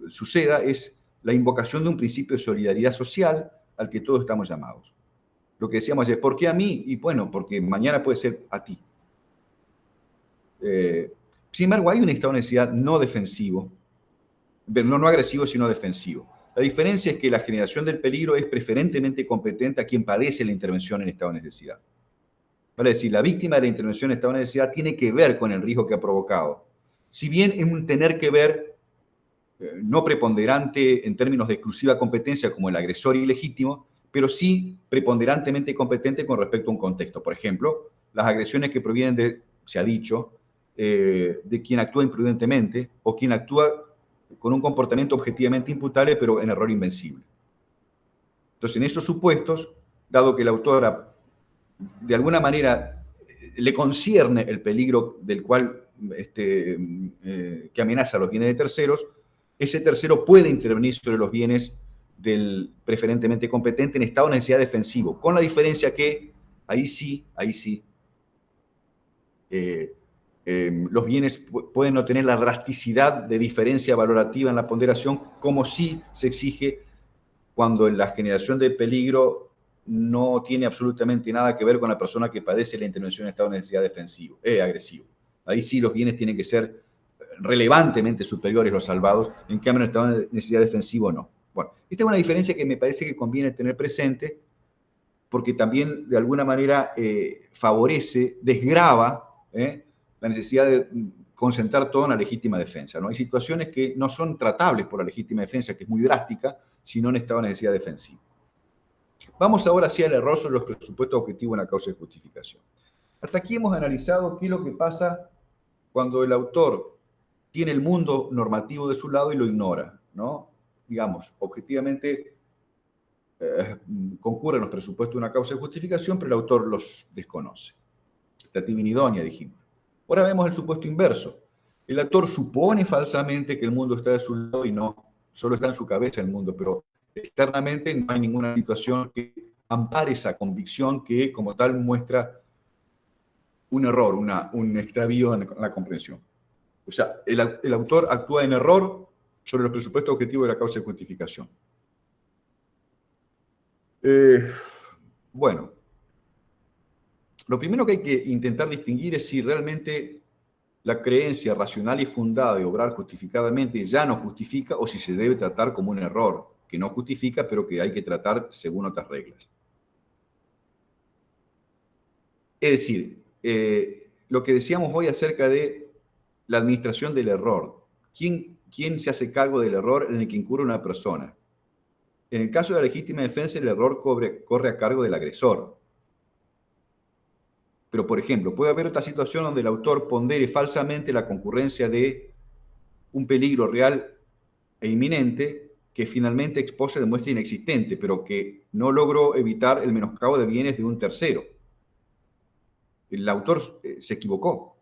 suceda es la invocación de un principio de solidaridad social al que todos estamos llamados. Lo que decíamos ayer, ¿por qué a mí? Y bueno, porque mañana puede ser a ti. Sin embargo, hay un estado de necesidad no defensivo, no agresivo, sino defensivo. La diferencia es que la generación del peligro es preferentemente competente a quien padece la intervención en estado de necesidad. Vale decir, la víctima de la intervención en estado de necesidad tiene que ver con el riesgo que ha provocado. Si bien es un tener que ver no preponderante en términos de exclusiva competencia como el agresor ilegítimo, pero sí preponderantemente competente con respecto a un contexto. Por ejemplo, las agresiones que provienen de, se ha dicho, de quien actúa imprudentemente o quien actúa con un comportamiento objetivamente imputable, pero en error invencible. Entonces, en esos supuestos, dado que la autora de alguna manera le concierne el peligro del cual que amenaza los bienes de terceros, ese tercero puede intervenir sobre los bienes del preferentemente competente en estado de necesidad defensivo, con la diferencia que ahí sí, los bienes pueden no tener la drasticidad de diferencia valorativa en la ponderación, como sí se exige cuando la generación del peligro no tiene absolutamente nada que ver con la persona que padece la intervención en estado de necesidad agresivo. Ahí sí los bienes tienen que ser relevantemente superiores los salvados, en cambio en estado de necesidad defensivo no. Bueno, esta es una diferencia que me parece que conviene tener presente, porque también de alguna manera favorece, desgrava la necesidad de concentrar todo en la legítima defensa, ¿no? Hay situaciones que no son tratables por la legítima defensa, que es muy drástica, sino en estado de necesidad defensiva. Vamos ahora hacia el error sobre los presupuestos objetivos en la causa de justificación. Hasta aquí hemos analizado qué es lo que pasa cuando el autor tiene el mundo normativo de su lado y lo ignora, ¿no? Digamos, objetivamente concurren los presupuestos de una causa de justificación, pero el autor los desconoce. Estativa idónea, dijimos. Ahora vemos el supuesto inverso. El autor supone falsamente que el mundo está de su lado y no, solo está en su cabeza el mundo, pero externamente no hay ninguna situación que ampare esa convicción que como tal muestra un error, un extravío en la comprensión. O sea, el autor actúa en error sobre los presupuestos objetivos de la causa de justificación. Bueno, lo primero que hay que intentar distinguir es si realmente la creencia racional y fundada de obrar justificadamente ya no justifica o si se debe tratar como un error, que no justifica, pero que hay que tratar según otras reglas. Es decir, lo que decíamos hoy acerca de la administración del error. ¿Quién se hace cargo del error en el que incurre una persona? En el caso de la legítima defensa, el error corre a cargo del agresor. Pero, por ejemplo, puede haber otra situación donde el autor pondere falsamente la concurrencia de un peligro real e inminente que finalmente expose demuestra inexistente, pero que no logró evitar el menoscabo de bienes de un tercero. El autor se equivocó.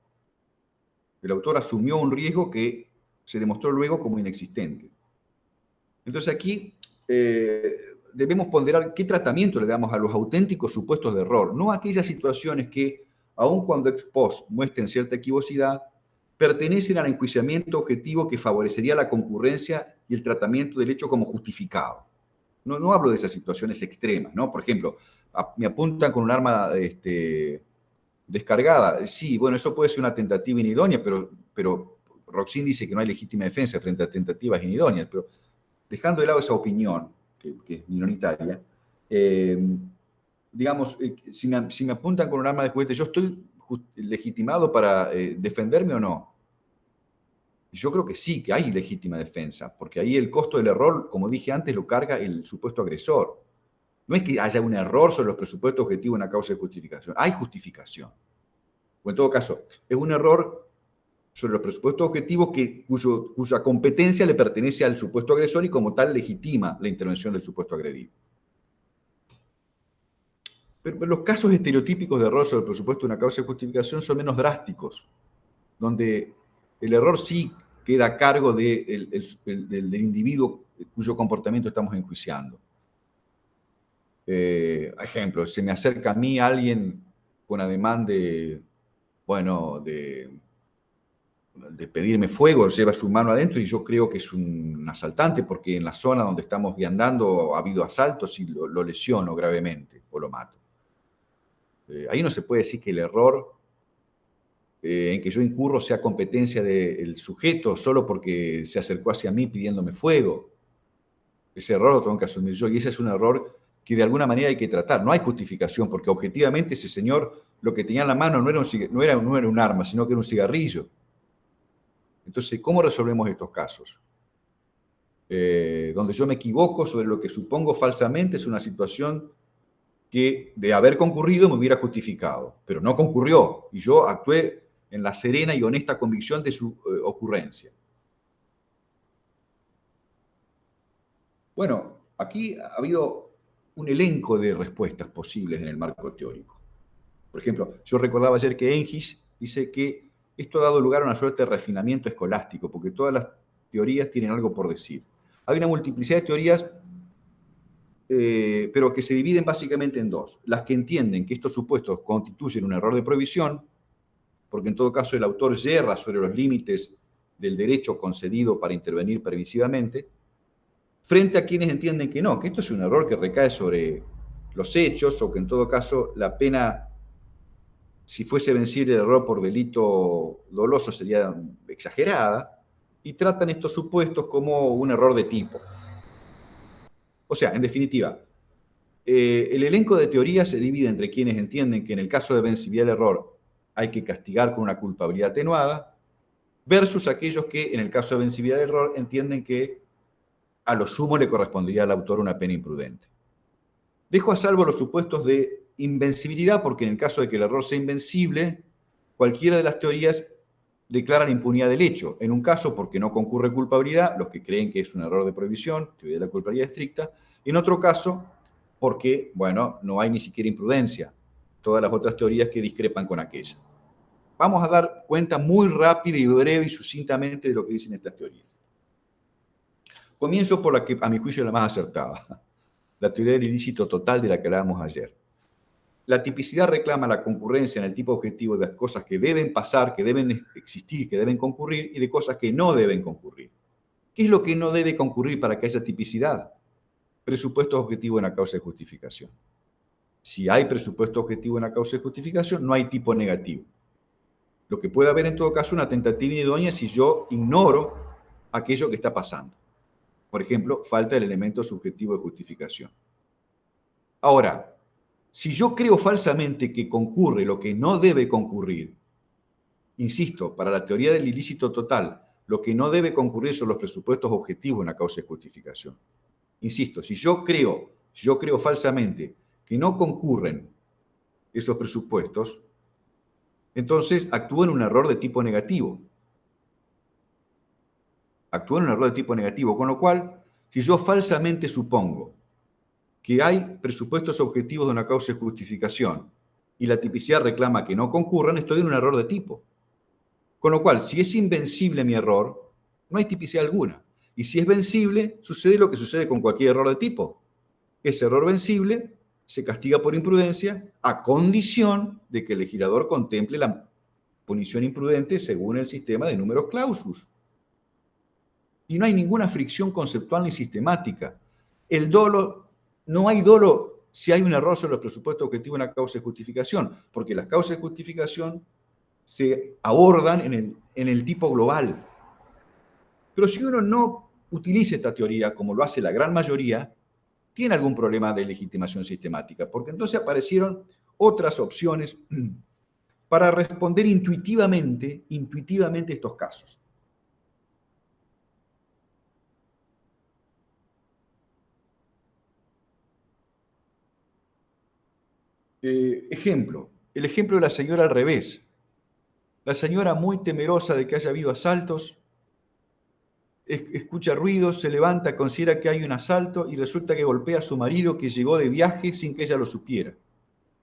El autor asumió un riesgo que se demostró luego como inexistente. Entonces aquí debemos ponderar qué tratamiento le damos a los auténticos supuestos de error, no a aquellas situaciones que, aun cuando ex post muestren cierta equivocidad, pertenecen al enjuiciamiento objetivo que favorecería la concurrencia y el tratamiento del hecho como justificado. No hablo de esas situaciones extremas, ¿no? Por ejemplo, me apuntan con un arma descargada. Sí, bueno, eso puede ser una tentativa inidónea, pero Roxin dice que no hay legítima defensa frente a tentativas inidóneas, pero dejando de lado esa opinión, que es minoritaria, digamos, si me apuntan con un arma de juguete, ¿yo estoy legitimado para defenderme o no? Yo creo que sí, que hay legítima defensa, porque ahí el costo del error, como dije antes, lo carga el supuesto agresor. No es que haya un error sobre los presupuestos objetivos en una causa de justificación, hay justificación. O en todo caso, es un error sobre los presupuestos objetivos cuya competencia le pertenece al supuesto agresor y como tal legitima la intervención del supuesto agredido. Pero los casos estereotípicos de error sobre el presupuesto de una causa de justificación son menos drásticos, donde el error sí queda a cargo del individuo cuyo comportamiento estamos enjuiciando. Ejemplo, se me acerca a mí alguien con ademán de pedirme fuego, lleva su mano adentro y yo creo que es un asaltante porque en la zona donde estamos viandando ha habido asaltos y lo lesiono gravemente o lo mato. Ahí no se puede decir que el error en que yo incurro sea competencia del sujeto solo porque se acercó hacia mí pidiéndome fuego. Ese error lo tengo que asumir yo y ese es un error que de alguna manera hay que tratar. No hay justificación porque objetivamente ese señor lo que tenía en la mano no era un arma, sino que era un cigarrillo. Entonces, ¿cómo resolvemos estos casos? Donde yo me equivoco sobre lo que supongo falsamente es una situación que de haber concurrido me hubiera justificado, pero no concurrió y yo actué en la serena y honesta convicción de su ocurrencia. Bueno, aquí ha habido un elenco de respuestas posibles en el marco teórico. Por ejemplo, yo recordaba ayer que Engis dice que esto ha dado lugar a una suerte de refinamiento escolástico, porque todas las teorías tienen algo por decir. Hay una multiplicidad de teorías, pero que se dividen básicamente en dos. Las que entienden que estos supuestos constituyen un error de prohibición, porque en todo caso el autor yerra sobre los límites del derecho concedido para intervenir permisivamente, frente a quienes entienden que no, que esto es un error que recae sobre los hechos, o que en todo caso la pena, si fuese vencible el error por delito doloso, sería exagerada, y tratan estos supuestos como un error de tipo. O sea, en definitiva, el elenco de teorías se divide entre quienes entienden que en el caso de vencibilidad del error hay que castigar con una culpabilidad atenuada, versus aquellos que en el caso de vencibilidad del error entienden que a lo sumo le correspondería al autor una pena imprudente. Dejo a salvo los supuestos de invencibilidad porque en el caso de que el error sea invencible, cualquiera de las teorías declaran impunidad del hecho. En un caso porque no concurre culpabilidad, los que creen que es un error de prohibición, teoría de la culpabilidad estricta. En otro caso porque, bueno, no hay ni siquiera imprudencia. Todas las otras teorías que discrepan con aquella. Vamos a dar cuenta muy rápida y breve y sucintamente de lo que dicen estas teorías. Comienzo por la que a mi juicio es la más acertada, la teoría del ilícito total de la que hablábamos ayer. La tipicidad reclama la concurrencia en el tipo objetivo de las cosas que deben pasar, que deben existir, que deben concurrir, y de cosas que no deben concurrir. ¿Qué es lo que no debe concurrir para que haya tipicidad? Presupuestos objetivos en la causa de justificación. Si hay presupuesto objetivo en la causa de justificación, no hay tipo negativo. Lo que puede haber en todo caso una tentativa idónea si yo ignoro aquello que está pasando. Por ejemplo, falta el elemento subjetivo de justificación. Ahora, si yo creo falsamente que concurre lo que no debe concurrir, insisto, para la teoría del ilícito total, lo que no debe concurrir son los presupuestos objetivos en la causa de justificación. Insisto, si yo creo falsamente que no concurren esos presupuestos, entonces actúo en un error de tipo negativo. Actúo en un error de tipo negativo, con lo cual, si yo falsamente supongo que hay presupuestos objetivos de una causa de justificación y la tipicidad reclama que no concurran, estoy en un error de tipo. Con lo cual, si es invencible mi error, no hay tipicidad alguna. Y si es vencible, sucede lo que sucede con cualquier error de tipo. Ese error vencible se castiga por imprudencia a condición de que el legislador contemple la punición imprudente según el sistema de numerus clausus. Y no hay ninguna fricción conceptual ni sistemática. El dolo, no hay dolo si hay un error sobre los presupuestos objetivos en la causa de justificación, porque las causas de justificación se abordan en el tipo global. Pero si uno no utiliza esta teoría, como lo hace la gran mayoría, tiene algún problema de legitimación sistemática, porque entonces aparecieron otras opciones para responder intuitivamente estos casos. Ejemplo, el ejemplo de la señora al revés. La señora, muy temerosa de que haya habido asaltos, escucha ruidos, se levanta, considera que hay un asalto y resulta que golpea a su marido que llegó de viaje sin que ella lo supiera.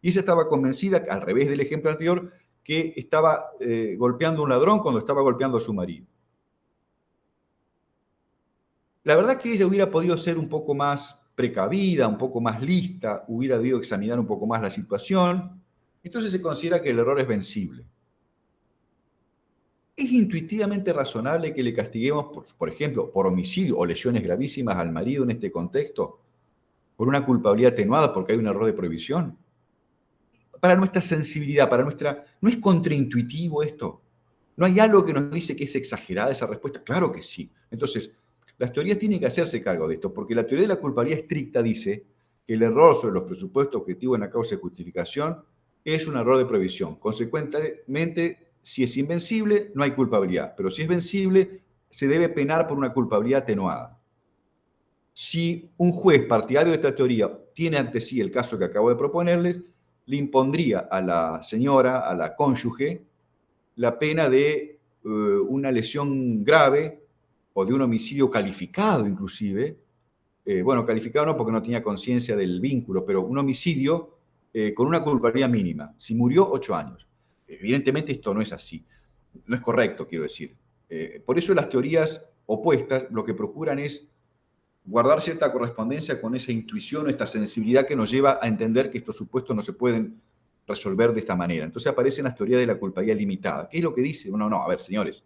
Y ella estaba convencida, al revés del ejemplo anterior, que estaba golpeando a un ladrón cuando estaba golpeando a su marido. La verdad que ella hubiera podido ser un poco más precavida, un poco más lista, hubiera debido examinar un poco más la situación. Entonces se considera que el error es vencible. ¿Es intuitivamente razonable que le castiguemos, por ejemplo, por homicidio o lesiones gravísimas al marido en este contexto, por una culpabilidad atenuada porque hay un error de prohibición? Para nuestra sensibilidad, ¿no es contraintuitivo esto? ¿No hay algo que nos dice que es exagerada esa respuesta? Claro que sí. Entonces, las teorías tienen que hacerse cargo de esto, porque la teoría de la culpabilidad estricta dice que el error sobre los presupuestos objetivos en la causa de justificación es un error de prohibición. Consecuentemente, si es invencible, no hay culpabilidad, pero si es vencible, se debe penar por una culpabilidad atenuada. Si un juez partidario de esta teoría tiene ante sí el caso que acabo de proponerles, le impondría a la señora, a la cónyuge, la pena de una lesión grave o de un homicidio calificado inclusive, bueno, calificado no porque no tenía conciencia del vínculo, pero un homicidio con una culpabilidad mínima. Si murió, 8 años. Evidentemente esto no es así, no es correcto, quiero decir. Por eso las teorías opuestas lo que procuran es guardar cierta correspondencia con esa intuición, esta sensibilidad que nos lleva a entender que estos supuestos no se pueden resolver de esta manera. Entonces aparecen las teorías de la culpabilidad limitada. ¿Qué es lo que dice? No, a ver, señores,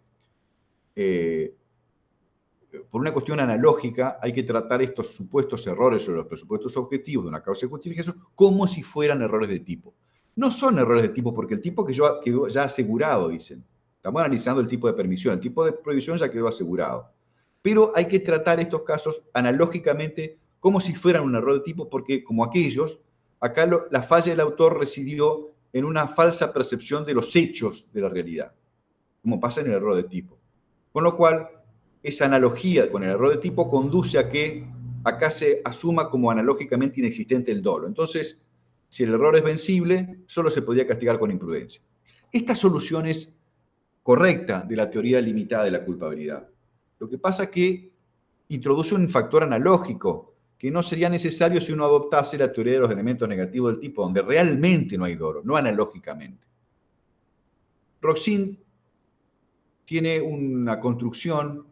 por una cuestión analógica hay que tratar estos supuestos errores sobre los presupuestos objetivos de una causa de justificación como si fueran errores de tipo. No son errores de tipo porque el tipo quedó ya asegurado, dicen. Estamos analizando el tipo de permisión, el tipo de prohibición ya quedó asegurado. Pero hay que tratar estos casos analógicamente como si fueran un error de tipo porque, como aquellos, acá la falla del autor residió en una falsa percepción de los hechos de la realidad, como pasa en el error de tipo. Con lo cual, esa analogía con el error de tipo conduce a que acá se asuma como analógicamente inexistente el dolo. Entonces, si el error es vencible, solo se podría castigar con imprudencia. Esta solución es correcta de la teoría limitada de la culpabilidad. Lo que pasa es que introduce un factor analógico que no sería necesario si uno adoptase la teoría de los elementos negativos del tipo, donde realmente no hay dolo, no analógicamente. Roxin tiene una construcción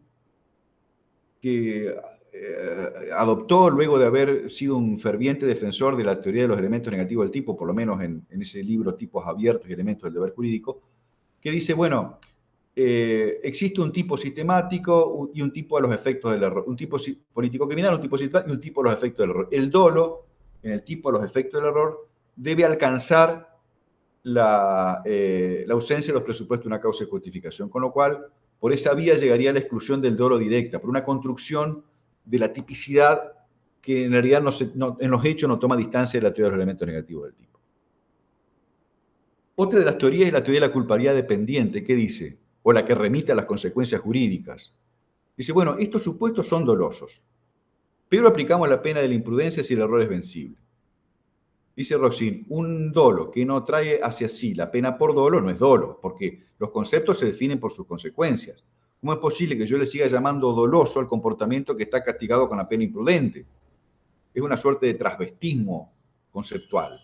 que adoptó luego de haber sido un ferviente defensor de la teoría de los elementos negativos del tipo, por lo menos en ese libro Tipos Abiertos y Elementos del Deber Jurídico, que dice, bueno, existe un tipo sistemático y un tipo a los efectos del error, un tipo político criminal, un tipo sistemático y un tipo a los efectos del error. El dolo, en el tipo a los efectos del error, debe alcanzar la ausencia de los presupuestos de una causa de justificación, con lo cual, por esa vía llegaría la exclusión del dolo directa, por una construcción de la tipicidad que en realidad en los hechos no toma distancia de la teoría de los elementos negativos del tipo. Otra de las teorías es la teoría de la culpabilidad dependiente, que dice, o la que remite a las consecuencias jurídicas. Dice, bueno, estos supuestos son dolosos, pero aplicamos la pena de la imprudencia si el error es vencible. Dice Roxin, un dolo que no trae hacia sí la pena por dolo no es dolo, porque los conceptos se definen por sus consecuencias. ¿Cómo es posible que yo le siga llamando doloso al comportamiento que está castigado con la pena imprudente? Es una suerte de transvestismo conceptual.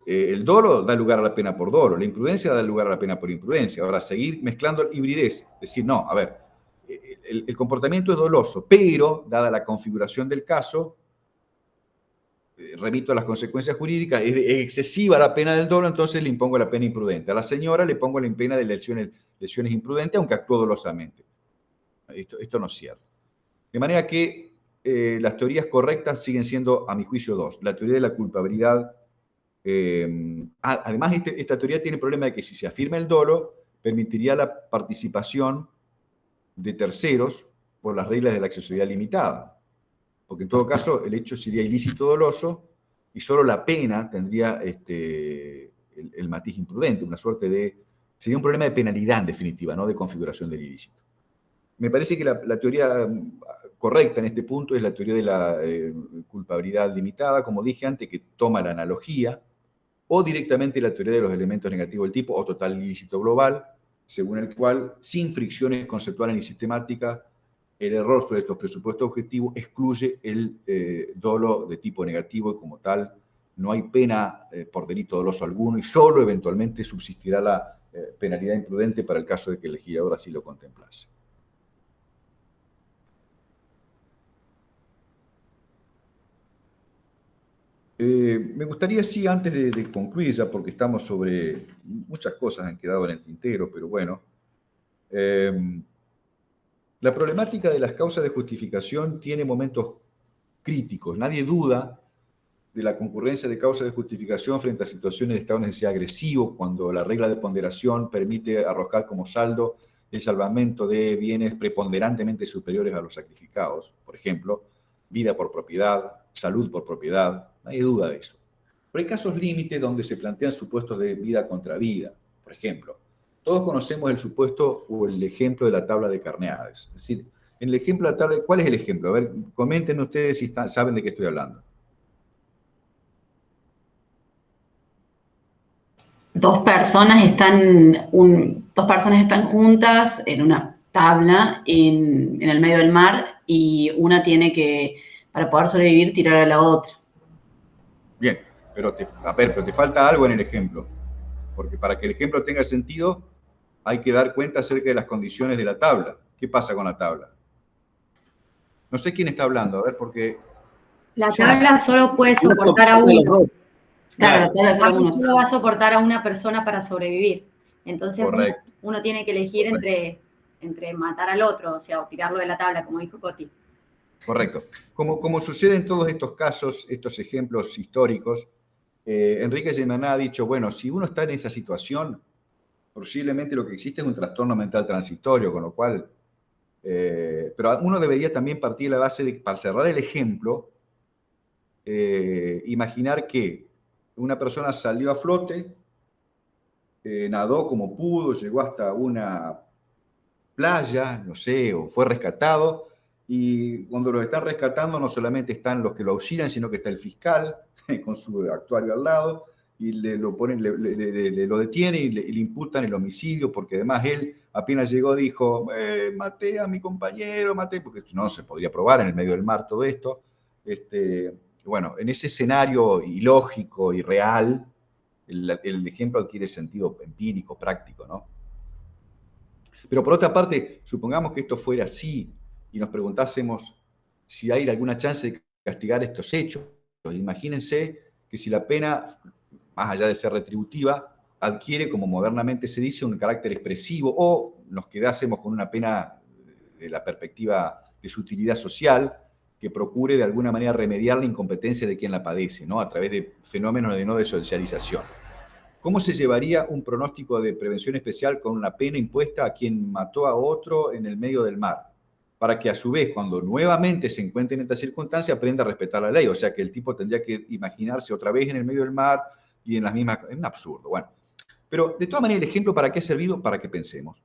El dolo da lugar a la pena por dolo, la imprudencia da lugar a la pena por imprudencia. Ahora, seguir mezclando hibridez, decir, no, a ver, el comportamiento es doloso, pero, dada la configuración del caso, remito a las consecuencias jurídicas, es excesiva la pena del dolo, entonces le impongo la pena imprudente. A la señora le pongo la pena de lesiones imprudentes, aunque actuó dolosamente. Esto no es cierto. De manera que las teorías correctas siguen siendo, a mi juicio, dos. La teoría de la culpabilidad. Además, esta teoría tiene el problema de que si se afirma el dolo, permitiría la participación de terceros por las reglas de la accesibilidad limitada. Porque en todo caso el hecho sería ilícito doloso y solo la pena tendría el matiz imprudente, una suerte de... Sería un problema de penalidad en definitiva, no de configuración del ilícito. Me parece que la teoría correcta en este punto es la teoría de la culpabilidad limitada, como dije antes, que toma la analogía, o directamente la teoría de los elementos negativos del tipo, o total ilícito global, según el cual, sin fricciones conceptuales ni sistemáticas, el error sobre estos presupuestos objetivos excluye el dolo de tipo negativo y como tal no hay pena por delito doloso alguno y solo eventualmente subsistirá la penalidad imprudente para el caso de que el legislador así lo contemplase. Me gustaría, sí, antes de concluir ya, porque estamos sobre muchas cosas han quedado en el tintero, pero bueno, la problemática de las causas de justificación tiene momentos críticos. Nadie duda de la concurrencia de causas de justificación frente a situaciones de estado de necesidad agresivo, cuando la regla de ponderación permite arrojar como saldo el salvamento de bienes preponderantemente superiores a los sacrificados. Por ejemplo, vida por propiedad, salud por propiedad. Nadie duda de eso. Pero hay casos límites donde se plantean supuestos de vida contra vida. Por ejemplo, todos conocemos el supuesto o el ejemplo de la tabla de Carneades. Es decir, en el ejemplo de la tabla, ¿cuál es el ejemplo? A ver, comenten ustedes si saben de qué estoy hablando. Dos personas están juntas en una tabla en el medio del mar y una tiene que, para poder sobrevivir, tirar a la otra. Bien, pero te falta algo en el ejemplo. Porque para que el ejemplo tenga sentido, hay que dar cuenta acerca de las condiciones de la tabla. ¿Qué pasa con la tabla? No sé quién está hablando, a ver, porque... La tabla solo puede soportar a uno. Claro, Solo va a soportar a una persona para sobrevivir. Entonces uno tiene que elegir entre matar al otro, o sea, o tirarlo de la tabla, como dijo Coti. Correcto. Como sucede en todos estos casos, estos ejemplos históricos, Enrique Gemená ha dicho, bueno, si uno está en esa situación, posiblemente lo que existe es un trastorno mental transitorio, con lo cual... pero uno debería también partir de la base de, para cerrar el ejemplo, imaginar que una persona salió a flote, nadó como pudo, llegó hasta una playa, no sé, o fue rescatado, y cuando lo están rescatando no solamente están los que lo auxilian, sino que está el fiscal con su actuario al lado, y lo detienen y le imputan el homicidio, porque además él apenas llegó dijo, maté a mi compañero, porque no se podría probar en el medio del mar todo esto. Bueno, en ese escenario ilógico y real, el ejemplo adquiere sentido empírico, práctico, ¿no? Pero por otra parte, supongamos que esto fuera así y nos preguntásemos si hay alguna chance de castigar estos hechos. Imagínense que si la pena, más allá de ser retributiva, adquiere, como modernamente se dice, un carácter expresivo, o nos quedásemos con una pena de la perspectiva de su utilidad social, que procure de alguna manera remediar la incompetencia de quien la padece, ¿no? A través de fenómenos de no desocialización. ¿Cómo se llevaría un pronóstico de prevención especial con una pena impuesta a quien mató a otro en el medio del mar? Para que a su vez, cuando nuevamente se encuentre en esta circunstancia, aprenda a respetar la ley. O sea que el tipo tendría que imaginarse otra vez en el medio del mar y en las mismas... Es un absurdo, bueno. Pero de todas maneras, el ejemplo, ¿para qué ha servido? Para que pensemos.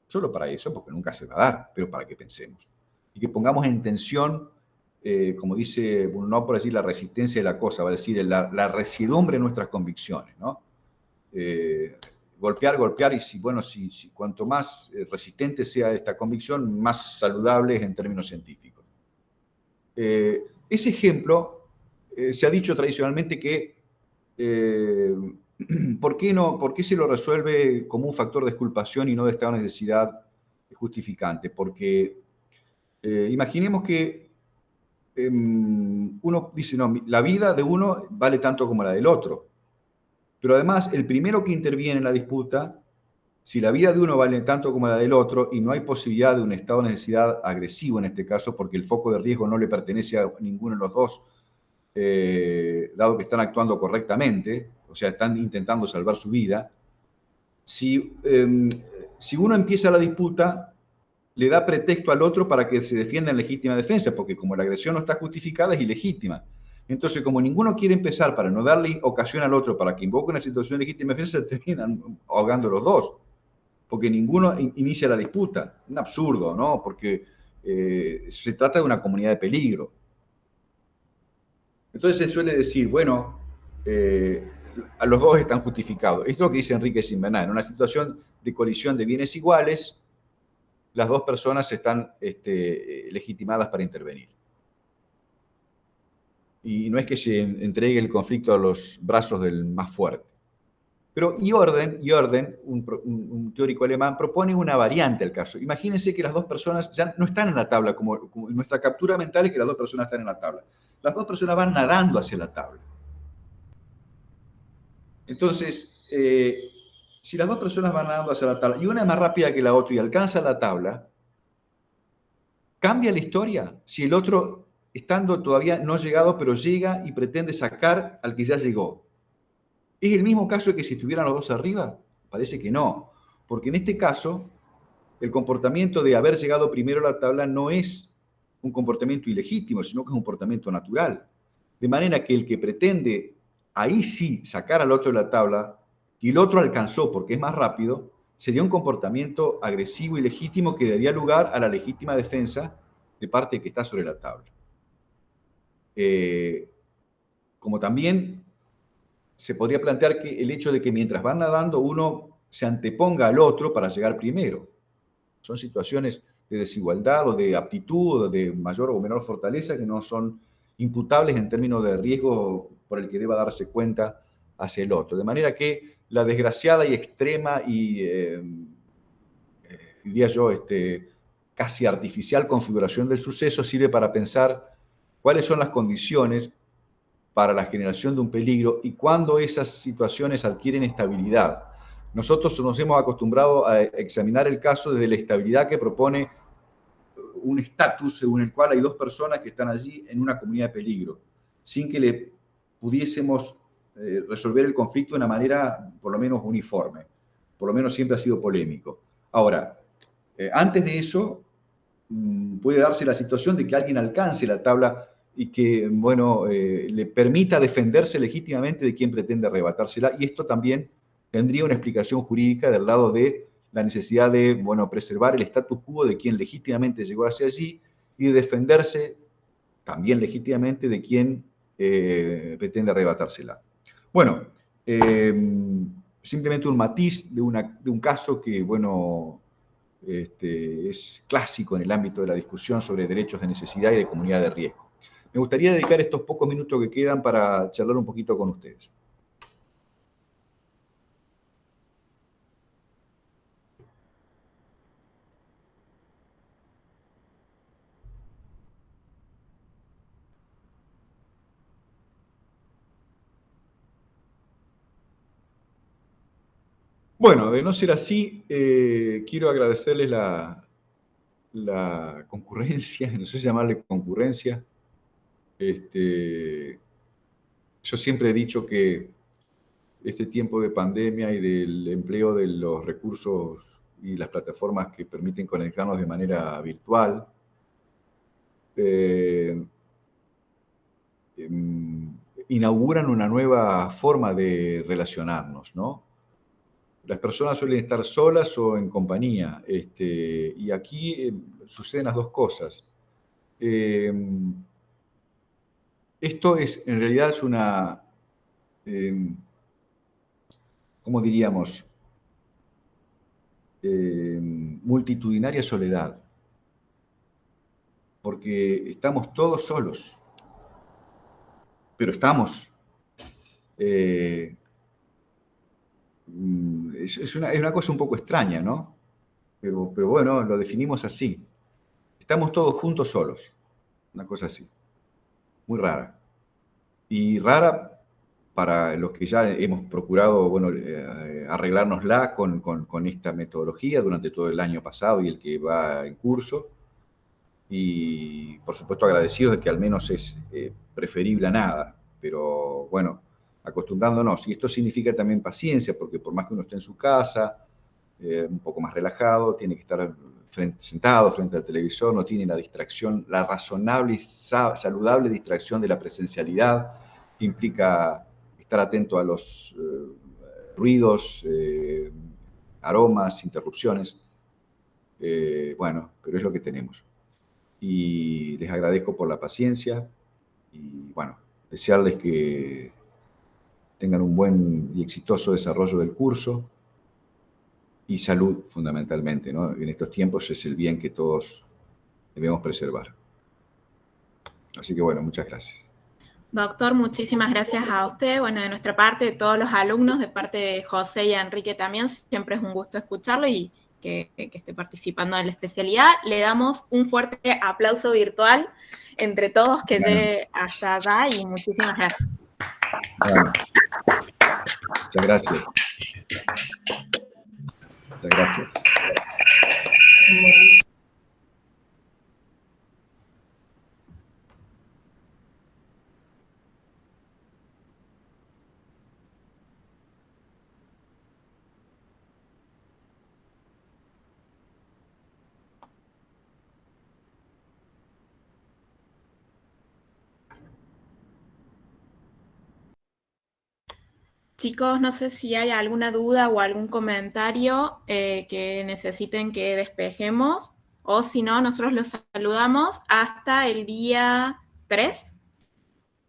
Solo para eso, porque nunca se va a dar, pero para que pensemos. Y que pongamos en tensión, como dice no por decir la resistencia de la cosa, va a decir la residumbre de nuestras convicciones, ¿no? Golpear, y si cuanto más resistente sea esta convicción, más saludable es en términos científicos. Ese ejemplo, se ha dicho tradicionalmente que ¿por qué se lo resuelve como un factor de exculpación y no de estado de necesidad justificante? Porque imaginemos que uno dice, no, la vida de uno vale tanto como la del otro. Pero además, el primero que interviene en la disputa, si la vida de uno vale tanto como la del otro y no hay posibilidad de un estado de necesidad agresivo en este caso, porque el foco de riesgo no le pertenece a ninguno de los dos, dado que están actuando correctamente, o sea, están intentando salvar su vida, si uno empieza la disputa, le da pretexto al otro para que se defienda en legítima defensa, porque como la agresión no está justificada, es ilegítima. Entonces, como ninguno quiere empezar para no darle ocasión al otro para que invoque una situación de legítima defensa, se terminan ahogando los dos, porque ninguno inicia la disputa. Un absurdo, ¿no? Porque se trata de una comunidad de peligro. Entonces se suele decir, bueno, a los dos están justificados. Esto es lo que dice Enrique Simberná. En una situación de colisión de bienes iguales, las dos personas están legitimadas para intervenir. Y no es que se entregue el conflicto a los brazos del más fuerte. Pero Jordan, un teórico alemán, propone una variante al caso. Imagínense que las dos personas ya no están en la tabla, como nuestra captura mental es que las dos personas están en la tabla. Las dos personas van nadando hacia la tabla. Entonces, si las dos personas van nadando hacia la tabla y una es más rápida que la otra y alcanza la tabla, ¿cambia la historia? Si el otro, estando todavía no llegado, pero llega y pretende sacar al que ya llegó. ¿Es el mismo caso que si estuvieran los dos arriba? Parece que no, porque en este caso, el comportamiento de haber llegado primero a la tabla no es un comportamiento ilegítimo, sino que es un comportamiento natural. De manera que el que pretende, ahí sí, sacar al otro de la tabla, y el otro alcanzó porque es más rápido, sería un comportamiento agresivo y legítimo que daría lugar a la legítima defensa de parte que está sobre la tabla. Como también se podría plantear que el hecho de que mientras van nadando uno se anteponga al otro para llegar primero. Son situaciones de desigualdad o de aptitud o de mayor o menor fortaleza que no son imputables en términos de riesgo por el que deba darse cuenta hacia el otro. De manera que la desgraciada y extrema y, diría yo, casi artificial configuración del suceso sirve para pensar cuáles son las condiciones para la generación de un peligro y cuándo esas situaciones adquieren estabilidad. Nosotros nos hemos acostumbrado a examinar el caso desde la estabilidad que propone un estatus según el cual hay dos personas que están allí en una comunidad de peligro, sin que le pudiésemos resolver el conflicto de una manera por lo menos uniforme. Por lo menos siempre ha sido polémico. Ahora, antes de eso, puede darse la situación de que alguien alcance la tabla y que, bueno, le permita defenderse legítimamente de quien pretende arrebatársela, y esto también tendría una explicación jurídica del lado de la necesidad de, bueno, preservar el status quo de quien legítimamente llegó hacia allí y de defenderse también legítimamente de quien pretende arrebatársela. Bueno, simplemente un matiz de un caso que, bueno, es clásico en el ámbito de la discusión sobre derechos de necesidad y de comunidad de riesgo. Me gustaría dedicar estos pocos minutos que quedan para charlar un poquito con ustedes. Bueno, de no ser así, quiero agradecerles la la concurrencia, no sé si llamarle concurrencia. Yo siempre he dicho que este tiempo de pandemia y del empleo de los recursos y las plataformas que permiten conectarnos de manera virtual, inauguran una nueva forma de relacionarnos, ¿no? Las personas suelen estar solas o en compañía, y aquí suceden las dos cosas. Esto en realidad es una, ¿cómo diríamos? Multitudinaria soledad, porque estamos todos solos, pero estamos. Es una cosa un poco extraña, ¿no? Pero bueno, lo definimos así. Estamos todos juntos solos, una cosa así, muy rara. Y rara para los que ya hemos procurado, bueno, arreglárnosla con esta metodología durante todo el año pasado y el que va en curso. Y por supuesto agradecidos de que al menos es preferible a nada, pero bueno, acostumbrándonos. Y esto significa también paciencia, porque por más que uno esté en su casa, un poco más relajado, tiene que estar sentado frente al televisor, no tiene la distracción, la razonable y saludable distracción de la presencialidad, que implica estar atento a los ruidos, aromas, interrupciones. Bueno, pero es lo que tenemos. Y les agradezco por la paciencia y, bueno, desearles que tengan un buen y exitoso desarrollo del curso y salud, fundamentalmente, ¿no? En estos tiempos es el bien que todos debemos preservar. Así que, bueno, muchas gracias. Doctor, muchísimas gracias a usted. Bueno, de nuestra parte, de todos los alumnos, de parte de José y Enrique también, siempre es un gusto escucharlo y que esté participando en la especialidad. Le damos un fuerte aplauso virtual entre todos que llegue hasta allá y muchísimas gracias. Bueno, muchas gracias. Muchas gracias. Chicos, no sé si hay alguna duda o algún comentario que necesiten que despejemos, o si no, nosotros los saludamos hasta el día 3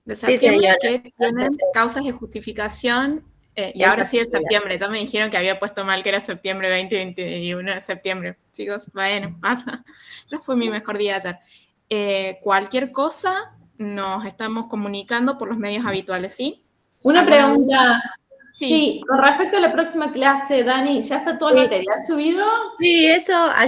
de septiembre, sí, que tienen causas de justificación, y ahora sí es septiembre, ya me dijeron que había puesto mal que era septiembre 2021 de septiembre. Chicos, bueno, pasa, no fue mi mejor día ayer. Cualquier cosa, nos estamos comunicando por los medios habituales, ¿sí? Una pregunta. Sí. Sí, con respecto a la próxima clase, Dani, ¿ya está todo el material subido? Sí, eso